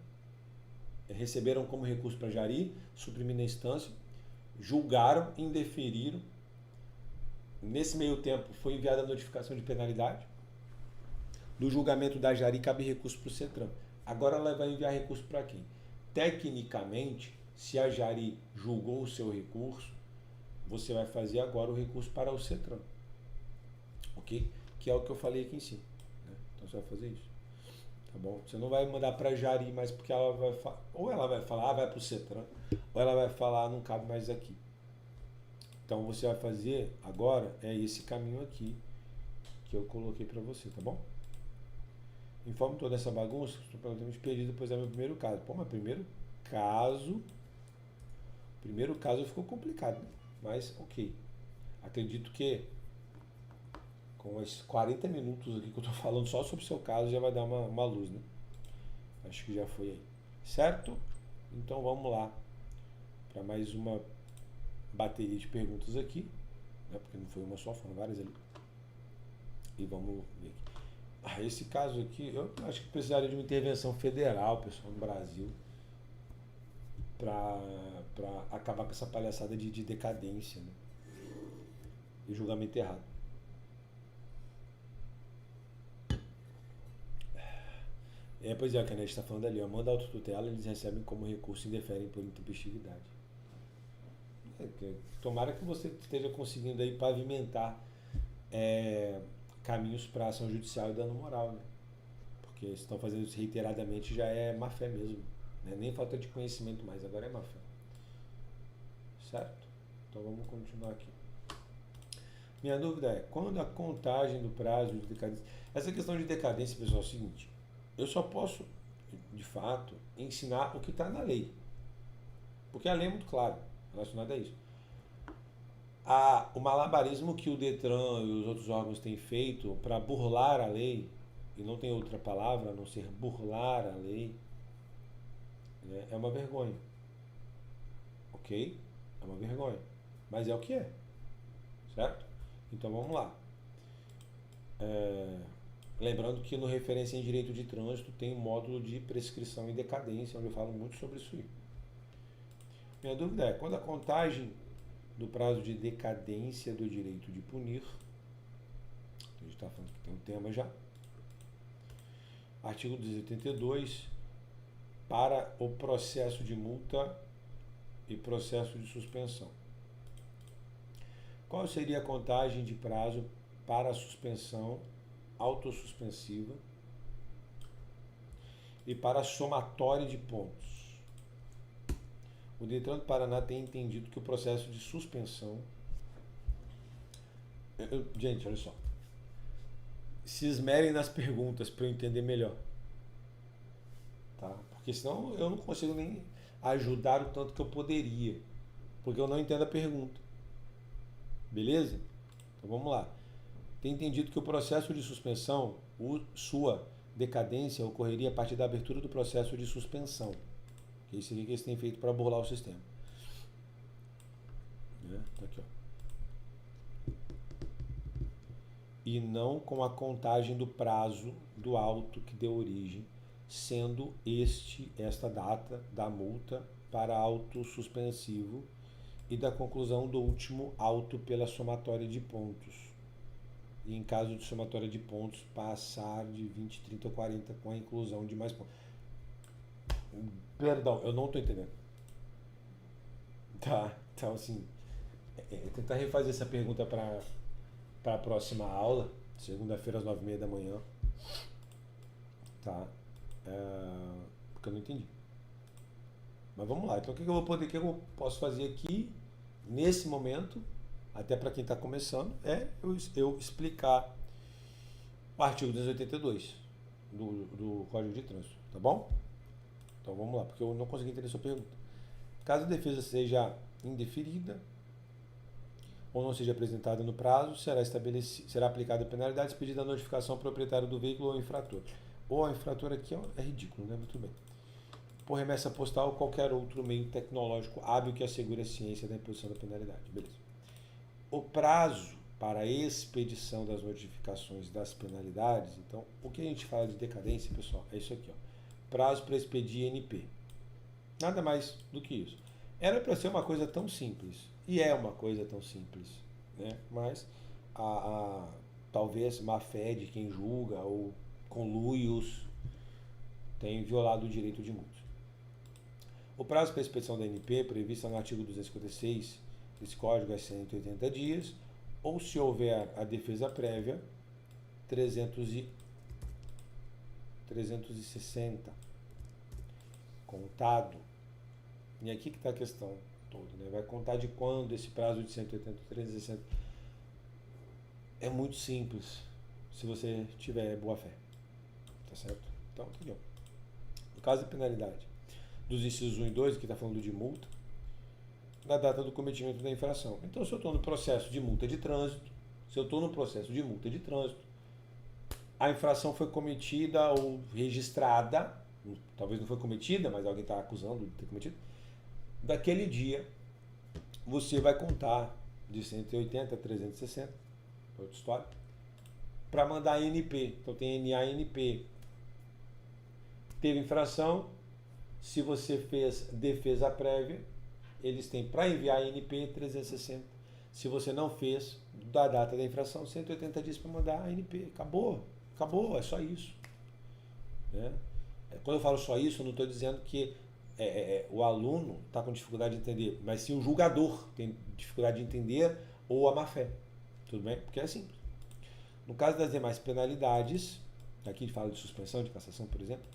Speaker 1: receberam como recurso para Jari, suprimindo a instância, julgaram, indeferiram. Nesse meio tempo foi enviada a notificação de penalidade. Do julgamento da Jari cabe recurso para o CETRAN. Agora ela vai enviar recurso para quem? Tecnicamente, se a Jari julgou o seu recurso, você vai fazer agora o recurso para o CETRAN. Ok? Que é o que eu falei aqui em cima. Né? Então você vai fazer isso. Tá bom? Você não vai mandar para a Jari, mas porque ela vai ou ela vai falar, vai para o CETRAN, ou ela vai falar, não cabe mais aqui. Então você vai fazer agora esse caminho aqui que eu coloquei para você, tá bom? Informe toda essa bagunça, estou completamente perdido, pois é meu primeiro caso. Pô, mas primeiro caso ficou complicado, né? Mas ok. Acredito que com esses 40 minutos aqui que eu estou falando só sobre o seu caso já vai dar uma luz, né? Acho que já foi aí. Certo? Então vamos lá para mais uma bateria de perguntas aqui, né? Porque não foi uma só, foram várias ali. E vamos ver aqui. Esse caso aqui, eu acho que precisaria de uma intervenção federal, pessoal, no Brasil, para acabar com essa palhaçada de decadência, né? E julgamento errado. Pois é, o que a gente está falando ali, ó, manda autotutela, eles recebem como recurso e indeferem por intempestividade. Tomara que você esteja conseguindo aí pavimentar caminhos para ação judicial e dano moral, né? Porque se estão fazendo isso reiteradamente já é má fé mesmo, né? Nem falta de conhecimento mais, agora é má fé. Certo? Então vamos continuar aqui. Minha dúvida é, quando a contagem do prazo de decadência... Essa questão de decadência, pessoal, é o seguinte, eu só posso, de fato, ensinar o que está na lei. Porque a lei é muito clara relacionada a isso. O malabarismo que o Detran e os outros órgãos têm feito para burlar a lei, e não tem outra palavra a não ser burlar a lei, né, é uma vergonha. Ok? É uma vergonha. Mas é o que é. Certo? Então vamos lá. Lembrando que no Referência em Direito de Trânsito tem um módulo de prescrição e decadência, onde eu falo muito sobre isso aí. Minha dúvida é, quando a contagem do prazo de decadência do direito de punir, a gente está falando que tem um tema já, artigo 282, para o processo de multa e processo de suspensão. Qual seria a contagem de prazo para a suspensão autossuspensiva e para a somatória de pontos? O Detran do Paraná tem entendido que o processo de suspensão... Gente, olha só. Se esmerem nas perguntas para eu entender melhor. Tá? Porque senão eu não consigo nem ajudar o tanto que eu poderia. Porque eu não entendo a pergunta. Beleza? Então vamos lá. Tem entendido que o processo de suspensão, sua decadência, ocorreria a partir da abertura do processo de suspensão. Que é isso aqui que eles têm feito para burlar o sistema. Tá aqui, ó. E não com a contagem do prazo do auto que deu origem, sendo esta data da multa para auto suspensivo e da conclusão do último auto pela somatória de pontos. E em caso de somatória de pontos, passar de 20, 30 ou 40 com a inclusão de mais pontos. Perdão, eu não estou entendendo. Tá, então assim, tentar refazer essa pergunta para a próxima aula, segunda-feira às 9h30 da manhã. Tá? Porque eu não entendi. Mas vamos lá, então o que eu posso fazer aqui, nesse momento, até para quem está começando, é eu explicar o artigo 282 do Código de Trânsito, tá bom? Então vamos lá, porque eu não consegui entender a sua pergunta. Caso a defesa seja indeferida ou não seja apresentada no prazo, será aplicada a penalidade expedida a notificação ao proprietário do veículo ou ao infrator. Ou ao infrator aqui é ridículo, né? Muito bem. Por remessa postal ou qualquer outro meio tecnológico hábil que assegure a ciência da imposição da penalidade. Beleza. O prazo para a expedição das notificações das penalidades, então, o que a gente fala de decadência, pessoal, é isso aqui, ó. Prazo para expedir NP. Nada mais do que isso. Era para ser uma coisa tão simples, e é uma coisa tão simples, né? Mas talvez má fé de quem julga ou conluios tem violado o direito de muitos. O prazo para a expedição da NP, previsto no artigo 256 desse código, é 180 dias, ou se houver a defesa prévia, 360 contado. E aqui que está a questão toda, né? Vai contar de quando esse prazo de 180, 360. É muito simples, se você tiver boa fé. Tá certo? Então, entendeu? No caso da penalidade, dos incisos 1 e 2, que está falando de multa, na data do cometimento da infração. Então, se eu estou no processo de multa de trânsito, a infração foi cometida ou registrada, talvez não foi cometida, mas alguém está acusando de ter cometido, daquele dia, você vai contar de 180 a 360, outra história, para mandar NP. Então tem NA e NP. Teve infração, se você fez defesa prévia, eles têm para enviar NP 360. Se você não fez, da data da infração, 180 dias para mandar a NP. Acabou, é só isso. Né? Quando eu falo só isso, eu não estou dizendo que o aluno está com dificuldade de entender, mas sim o julgador tem dificuldade de entender ou a má fé. Tudo bem? Porque é simples. No caso das demais penalidades, aqui a gente fala de suspensão, de cassação, por exemplo,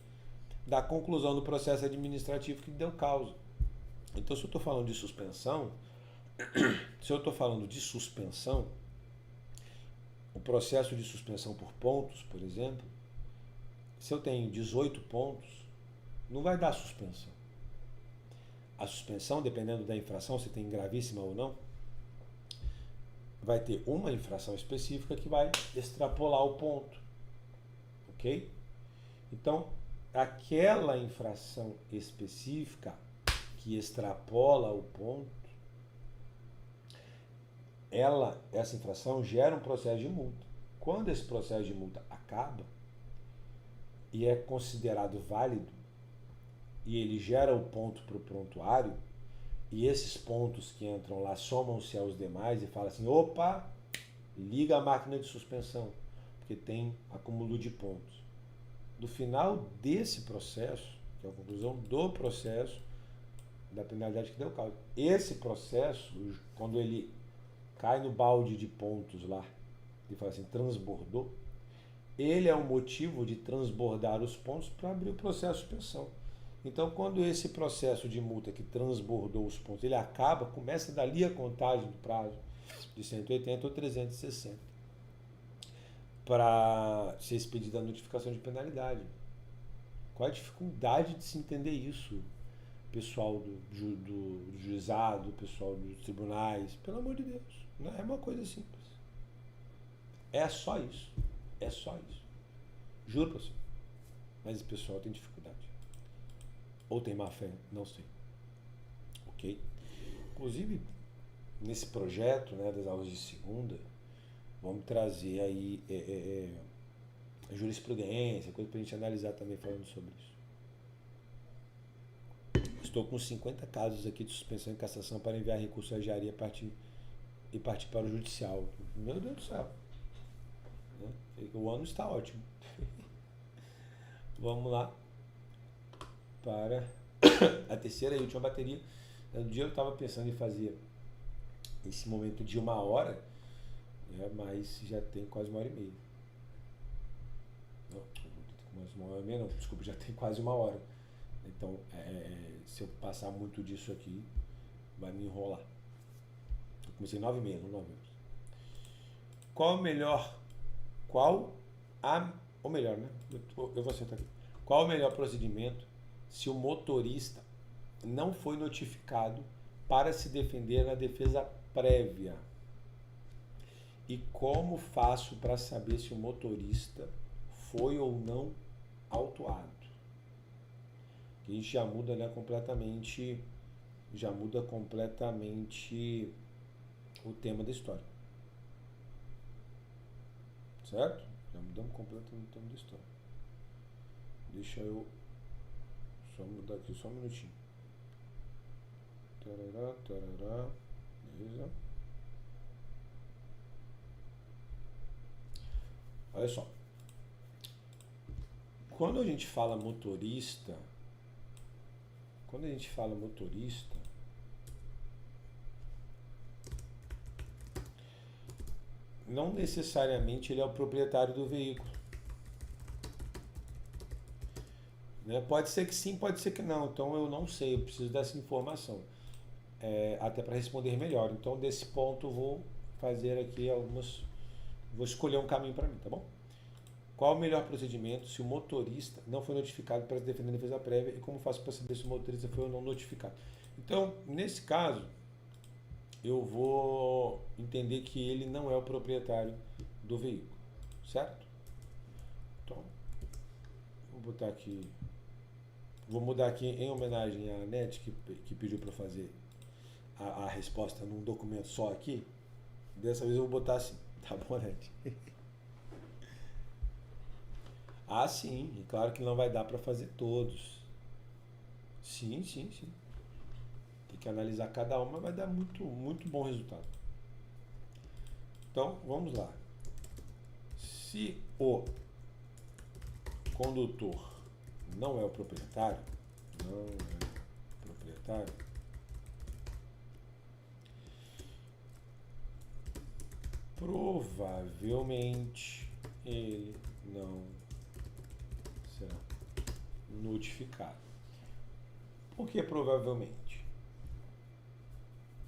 Speaker 1: da conclusão do processo administrativo que deu causa. Então, se eu estou falando de suspensão, o processo de suspensão por pontos, por exemplo, se eu tenho 18 pontos, não vai dar suspensão. A suspensão, dependendo da infração, se tem gravíssima ou não, vai ter uma infração específica que vai extrapolar o ponto. Ok? Então, aquela infração específica que extrapola o ponto, essa infração gera um processo de multa. Quando esse processo de multa acaba e é considerado válido, e ele gera o ponto para o prontuário, e esses pontos que entram lá somam-se aos demais e fala assim, opa, liga a máquina de suspensão, porque tem acúmulo de pontos. No final desse processo, que é a conclusão do processo, da penalidade que deu causa, esse processo, quando ele cai no balde de pontos lá, e fala assim, transbordou, ele é o motivo de transbordar os pontos para abrir o processo de suspensão. Então, quando esse processo de multa que transbordou os pontos, ele acaba, começa dali a contagem do prazo de 180 ou 360 para ser expedida a notificação de penalidade. Qual a dificuldade de se entender isso, pessoal do juizado, pessoal dos tribunais? Pelo amor de Deus, não é uma coisa simples. É só isso. É só isso. Juro para você. Mas o pessoal tem dificuldade. Ou tem má fé, não sei. Ok? Inclusive, nesse projeto, né, das aulas de segunda, vamos trazer aí jurisprudência, coisa para a gente analisar também falando sobre isso. Estou com 50 casos aqui de suspensão e cassação para enviar recurso à engenharia e partir para o judicial. Meu Deus do céu. O ano está ótimo. Vamos lá para a terceira e última bateria. No dia eu estava pensando em fazer esse momento de 1 hora, mas já tem quase 1h30. Não, mais 1h30 não, desculpa, já tem quase 1 hora. Então, se eu passar muito disso aqui, vai me enrolar. Eu comecei 9h30, não 9 horas. Ou melhor, né? Eu vou acertar aqui. Qual o melhor procedimento se o motorista não foi notificado para se defender na defesa prévia? E como faço para saber se o motorista foi ou não autuado? Que a gente já muda, né, completamente o tema da história. Certo? Já mudamos completamente o tema da história. Deixa eu só mudar aqui só um minutinho. Tarará. Beleza. Olha só. Quando a gente fala motorista, não necessariamente ele é o proprietário do veículo. Né? Pode ser que sim, pode ser que não. Então eu não sei, eu preciso dessa informação. Até para responder melhor. Então desse ponto eu vou fazer aqui vou escolher um caminho para mim, tá bom? Qual o melhor procedimento se o motorista não foi notificado para se defender a defesa prévia e como faço para saber se o motorista foi ou não notificado? Então, nesse caso, eu vou entender que ele não é o proprietário do veículo, certo? Então, vou mudar aqui em homenagem à NET que pediu para fazer a resposta num documento só aqui. Dessa vez eu vou botar assim, tá bom, NET? Ah, sim, claro que não vai dar para fazer todos. Sim. Tem que analisar cada uma, vai dar muito, muito bom resultado. Então, vamos lá. Se o condutor não é o proprietário, não é tá? Provavelmente ele não será notificado. Por que provavelmente?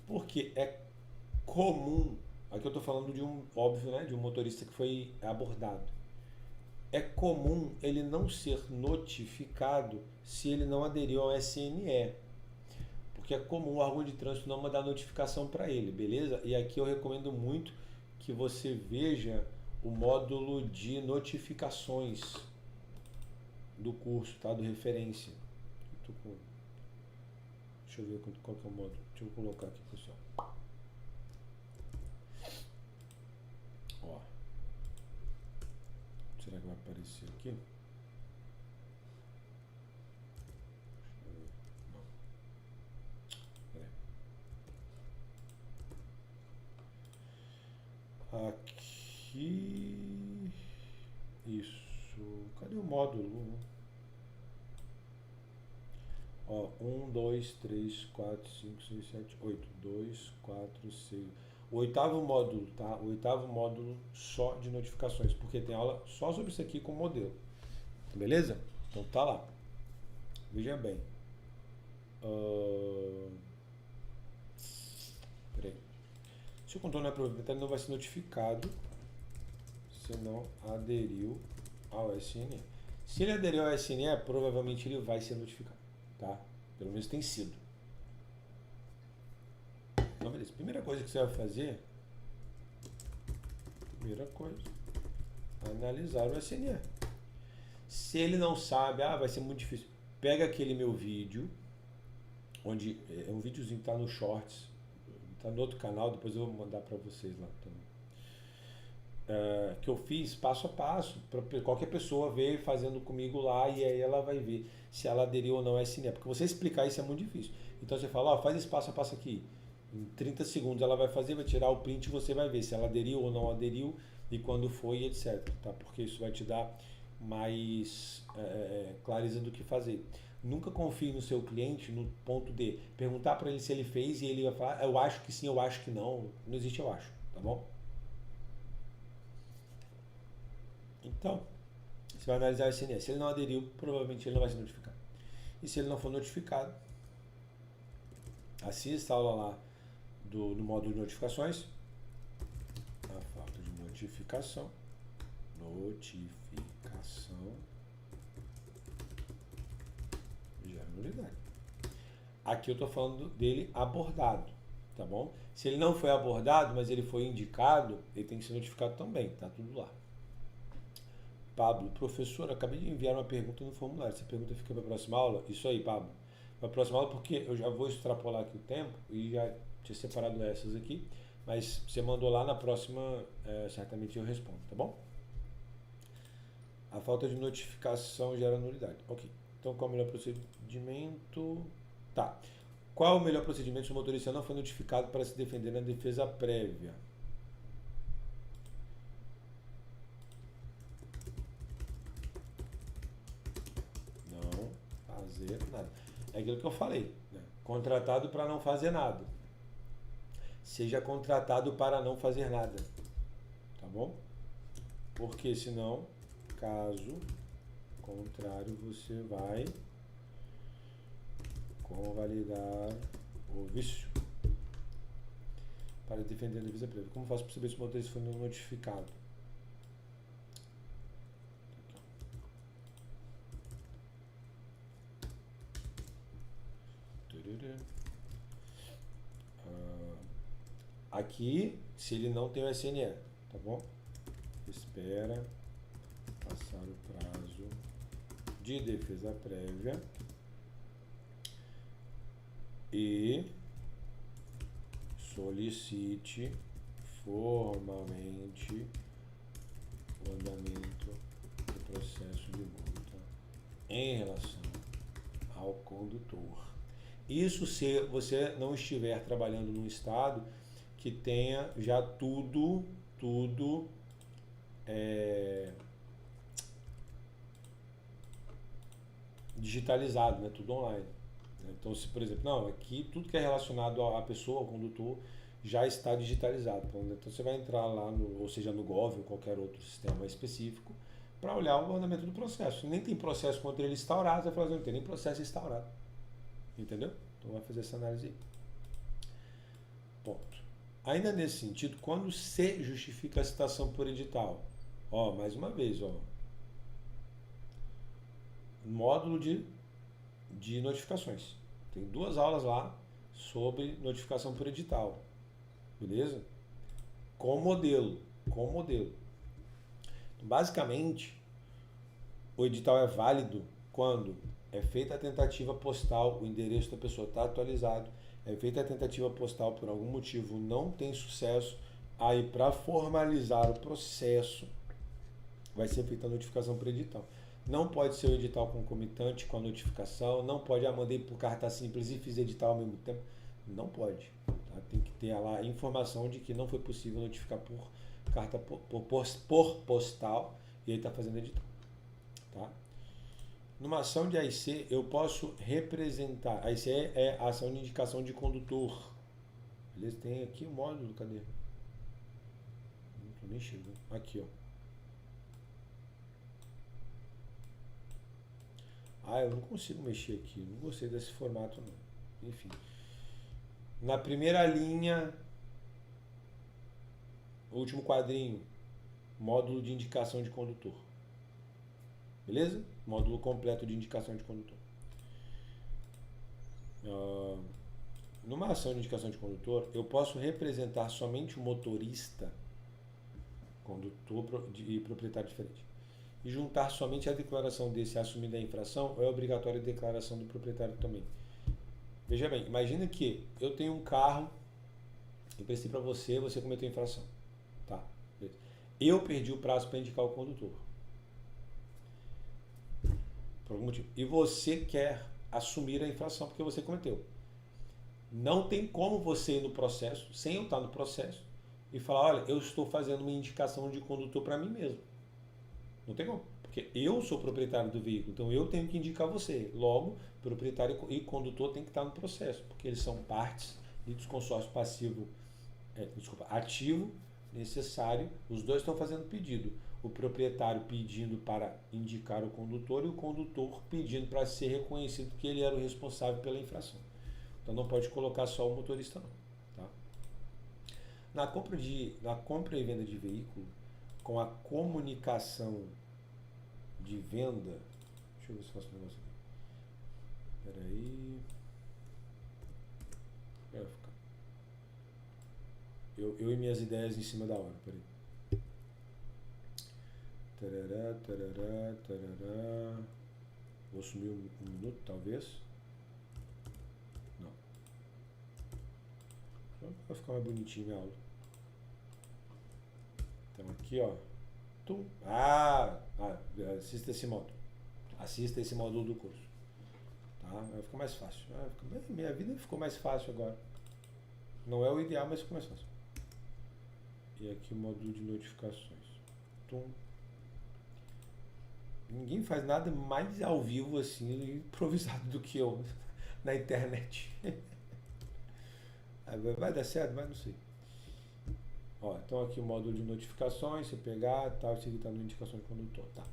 Speaker 1: Porque é comum, aqui eu estou falando de um, óbvio, né, de um motorista que foi abordado. É comum ele não ser notificado se ele não aderiu ao SNE. Porque é comum o órgão de trânsito não mandar notificação para ele, beleza? E aqui eu recomendo muito que você veja o módulo de notificações do curso, tá? Do referência. Deixa eu ver qual que é o módulo. Deixa eu colocar aqui, pessoal. Ó. Será que vai aparecer aqui? Não. Peraí. Aqui. Isso. Cadê o módulo? Ó, 1, 2, 3, 4, 5, 6, 7, 8. 2, 4, 6. O oitavo módulo, tá? O oitavo módulo só de notificações, porque tem aula só sobre isso aqui com modelo. Beleza? Então tá lá. Veja bem. Peraí. Se o contorno é proprietário, ele não vai ser notificado se não aderiu ao SNE. Se ele aderiu ao SNE, provavelmente ele vai ser notificado. Tá? Pelo menos tem sido. Então, beleza. Primeira coisa que você vai fazer, analisar o SNE. Se ele não sabe, vai ser muito difícil. Pega aquele meu vídeo, onde é um videozinho que tá no Shorts, tá no outro canal, depois eu vou mandar para vocês lá também. Que eu fiz passo a passo, para qualquer pessoa ver fazendo comigo lá, e aí ela vai ver se ela aderiu ou não ao SNE, porque você explicar isso é muito difícil. Então você fala, faz esse passo a passo aqui, em 30 segundos ela vai fazer, vai tirar o print e você vai ver se ela aderiu ou não aderiu, e quando foi, etc. Tá? Porque isso vai te dar mais clareza do que fazer. Nunca confie no seu cliente no ponto de perguntar para ele se ele fez e ele vai falar, eu acho que sim, eu acho que não. Não existe eu acho, tá bom? Então, você vai analisar o SNE. Se ele não aderiu, provavelmente ele não vai ser notificado. E se ele não for notificado, assista a aula lá no módulo de notificações. A falta de notificação. Gera nulidade. Aqui eu estou falando dele abordado, tá bom? Se ele não foi abordado, mas ele foi indicado, ele tem que ser notificado também, tá tudo lá. Pablo, professor, acabei de enviar uma pergunta no formulário. Essa pergunta fica para a próxima aula? Isso aí, Pablo. Para a próxima aula, porque eu já vou extrapolar aqui o tempo e já tinha separado essas aqui, mas você mandou lá, na próxima, certamente eu respondo, tá bom? A falta de notificação gera nulidade. Ok. Então, qual é o melhor procedimento? Tá. Qual é o melhor procedimento se o motorista não foi notificado para se defender na defesa prévia? Não fazer nada. É aquilo que eu falei, né? Contratado para não fazer nada. Seja contratado para não fazer nada. Tá bom? Porque senão, caso contrário, você vai convalidar o vício para defender a defesa prévia. Como faço para saber se o motorista foi notificado? Aqui, se ele não tem o SNE, tá bom? Espera passar o prazo de defesa prévia e solicite formalmente o andamento do processo de multa em relação ao condutor. Isso se você não estiver trabalhando num estado que tenha já tudo digitalizado, né? Tudo online. Então, se, por exemplo, não, aqui tudo que é relacionado à pessoa, ao condutor, já está digitalizado. Então, você vai entrar lá, ou seja, no Gov ou qualquer outro sistema específico, para olhar o andamento do processo. Nem tem processo contra ele instaurado, você vai falar assim, não tem nem processo instaurado. Entendeu? Então, vai fazer essa análise aí. Ponto. Ainda nesse sentido, quando se justifica a citação por edital, ó, mais uma vez, ó, módulo de notificações. Tem 2 aulas lá sobre notificação por edital, beleza? Com modelo. Então, basicamente, o edital é válido quando é feita a tentativa postal, o endereço da pessoa está atualizado, é feita a tentativa postal por algum motivo, não tem sucesso, aí para formalizar o processo vai ser feita a notificação por edital. Não pode ser o edital concomitante com a notificação, não pode, mandei por carta simples e fiz edital ao mesmo tempo. Não pode. Tá? Tem que ter lá a informação de que não foi possível notificar por carta por postal e aí está fazendo edital. Tá? Numa ação de AIC, eu posso representar. AIC é a ação de indicação de condutor. Beleza? Tem aqui o módulo, cadê? Não estou nem chegando. Aqui, ó. Eu não consigo mexer aqui. Não gostei desse formato, não. Enfim. Na primeira linha, o último quadrinho, módulo de indicação de condutor. Beleza? Módulo completo de indicação de condutor. Numa ação de indicação de condutor, eu posso representar somente o motorista, condutor e proprietário diferente. E juntar somente a declaração desse assumindo a infração, ou é obrigatória a declaração do proprietário também? Veja bem, imagina que eu tenho um carro, emprestei para você, você cometeu infração. Tá, beleza. Eu perdi o prazo para indicar o condutor. Por algum motivo. E você quer assumir a infração porque você cometeu. Não tem como você ir no processo, sem eu estar no processo, e falar, olha, eu estou fazendo uma indicação de condutor para mim mesmo. Não tem como, porque eu sou proprietário do veículo, então eu tenho que indicar você. Logo, proprietário e condutor tem que estar no processo, porque eles são partes do consórcio ativo necessário. Os dois estão fazendo pedido. O proprietário pedindo para indicar o condutor e o condutor pedindo para ser reconhecido que ele era o responsável pela infração. Então não pode colocar só o motorista não. Tá? Na compra e venda de veículo, com a comunicação de venda, deixa eu ver se faço um negócio aqui. Espera aí. Eu e minhas ideias em cima da hora, peraí. Tarará. Vou sumir um minuto, talvez. Não. Só para ficar mais bonitinho minha aula. Então aqui, ó. Assista esse módulo. Assista esse módulo do curso. Tá? Vai ficar mais fácil. Minha vida ficou mais fácil agora. Não é o ideal, mas ficou mais fácil. E aqui o módulo de notificações. Ninguém faz nada mais ao vivo assim, improvisado do que eu na internet. Vai dar certo, mas não sei. Ó, então aqui o módulo de notificações, você pegar, tal, esse aqui está no indicação de condutor, tá?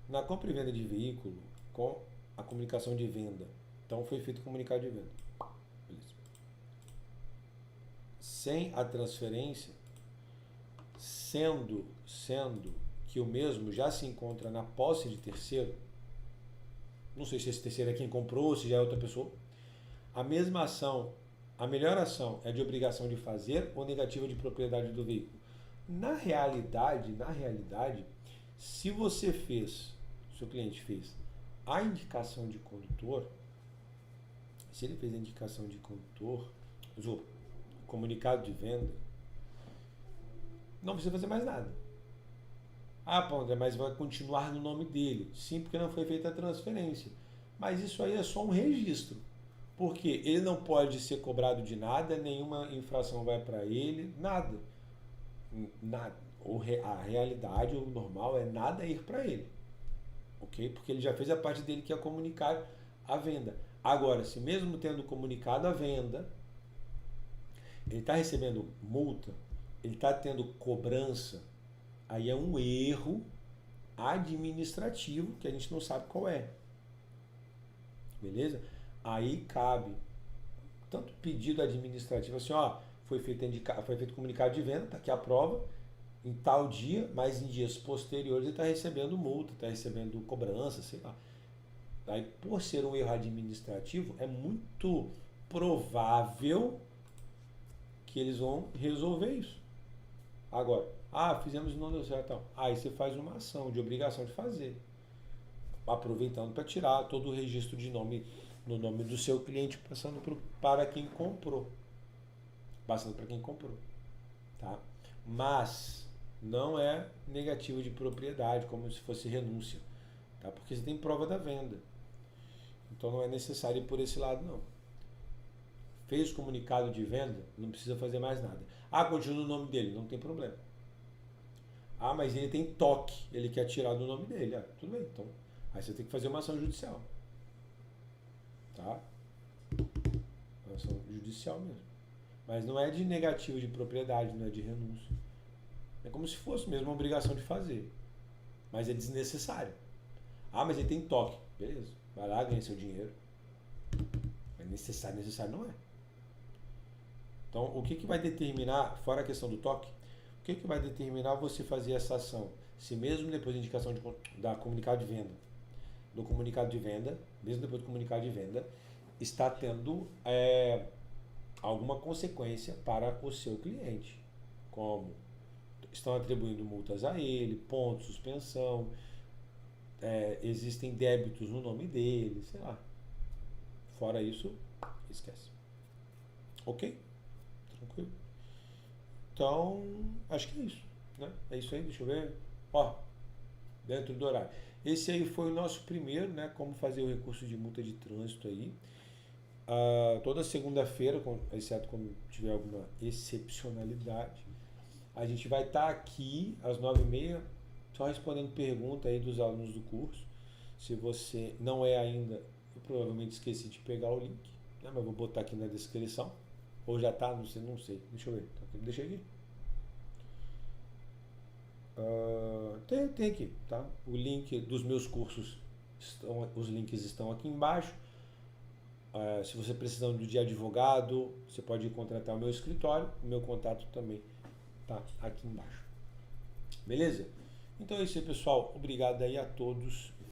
Speaker 1: Na compra e venda de veículo, com a comunicação de venda. Então foi feito o comunicado de venda. Beleza. Sem a transferência, sendo que o mesmo já se encontra na posse de terceiro, não sei se esse terceiro é quem comprou, se já é outra pessoa, a mesma ação, a melhor ação é de obrigação de fazer ou negativa de propriedade do veículo. Na realidade, se você fez, seu cliente fez a indicação de condutor, se ele fez a indicação de condutor, o comunicado de venda, não precisa fazer mais nada. Pô, André, mas vai continuar no nome dele. Sim, porque não foi feita a transferência. Mas isso aí é só um registro. Porque ele não pode ser cobrado de nada, nenhuma infração vai para ele, nada. A realidade, o normal é nada ir para ele. Ok? Porque ele já fez a parte dele que é comunicar a venda. Agora, se mesmo tendo comunicado a venda, ele está recebendo multa, ele está tendo cobrança, aí é um erro administrativo que a gente não sabe qual é. Beleza? Aí cabe tanto pedido administrativo assim, ó, foi feito comunicado de venda, tá aqui a prova, em tal dia, mas em dias posteriores ele está recebendo multa, está recebendo cobrança, sei lá. Aí, por ser um erro administrativo, é muito provável que eles vão resolver isso. Agora, fizemos e não deu certo. Então. Aí você faz uma ação de obrigação de fazer, aproveitando para tirar todo o registro de nome no nome do seu cliente, para quem comprou. Passando para quem comprou. Tá? Mas não é negativo de propriedade, como se fosse renúncia. Tá? Porque você tem prova da venda. Então não é necessário ir por esse lado, não. Fez comunicado de venda, não precisa fazer mais nada. Continua o nome dele, não tem problema. Mas ele tem toque, ele quer tirar do nome dele. Tudo bem, então. Aí você tem que fazer uma ação judicial. Tá? Uma ação judicial mesmo. Mas não é de negativo de propriedade, não é de renúncia. É como se fosse mesmo uma obrigação de fazer. Mas é desnecessário. Mas ele tem toque. Beleza. Vai lá, ganha seu dinheiro. É necessário, necessário não é. Então, o que vai determinar, fora a questão do toque, o que vai determinar você fazer essa ação? Se mesmo depois da indicação da comunicado de venda, do comunicado de venda, mesmo depois do comunicado de venda, está tendo alguma consequência para o seu cliente, como estão atribuindo multas a ele, pontos, suspensão, existem débitos no nome dele, sei lá. Fora isso, esquece. Ok? Tranquilo? Então, acho que é isso. Né? É isso aí, deixa eu ver. Dentro do horário. Esse aí foi o nosso primeiro, né? Como fazer o recurso de multa de trânsito aí. Toda segunda-feira, exceto quando tiver alguma excepcionalidade, a gente vai estar aqui às 9h30, só respondendo pergunta aí dos alunos do curso. Se você não é ainda, eu provavelmente esqueci de pegar o link, né? Mas vou botar aqui na descrição. Ou já tá, não sei. Deixa eu ver. Deixa aqui. Tem aqui, tá? O link dos meus cursos, os links estão aqui embaixo. Se você precisar de advogado, você pode contratar o meu escritório. O meu contato também tá aqui embaixo. Beleza? Então é isso aí, pessoal. Obrigado aí a todos.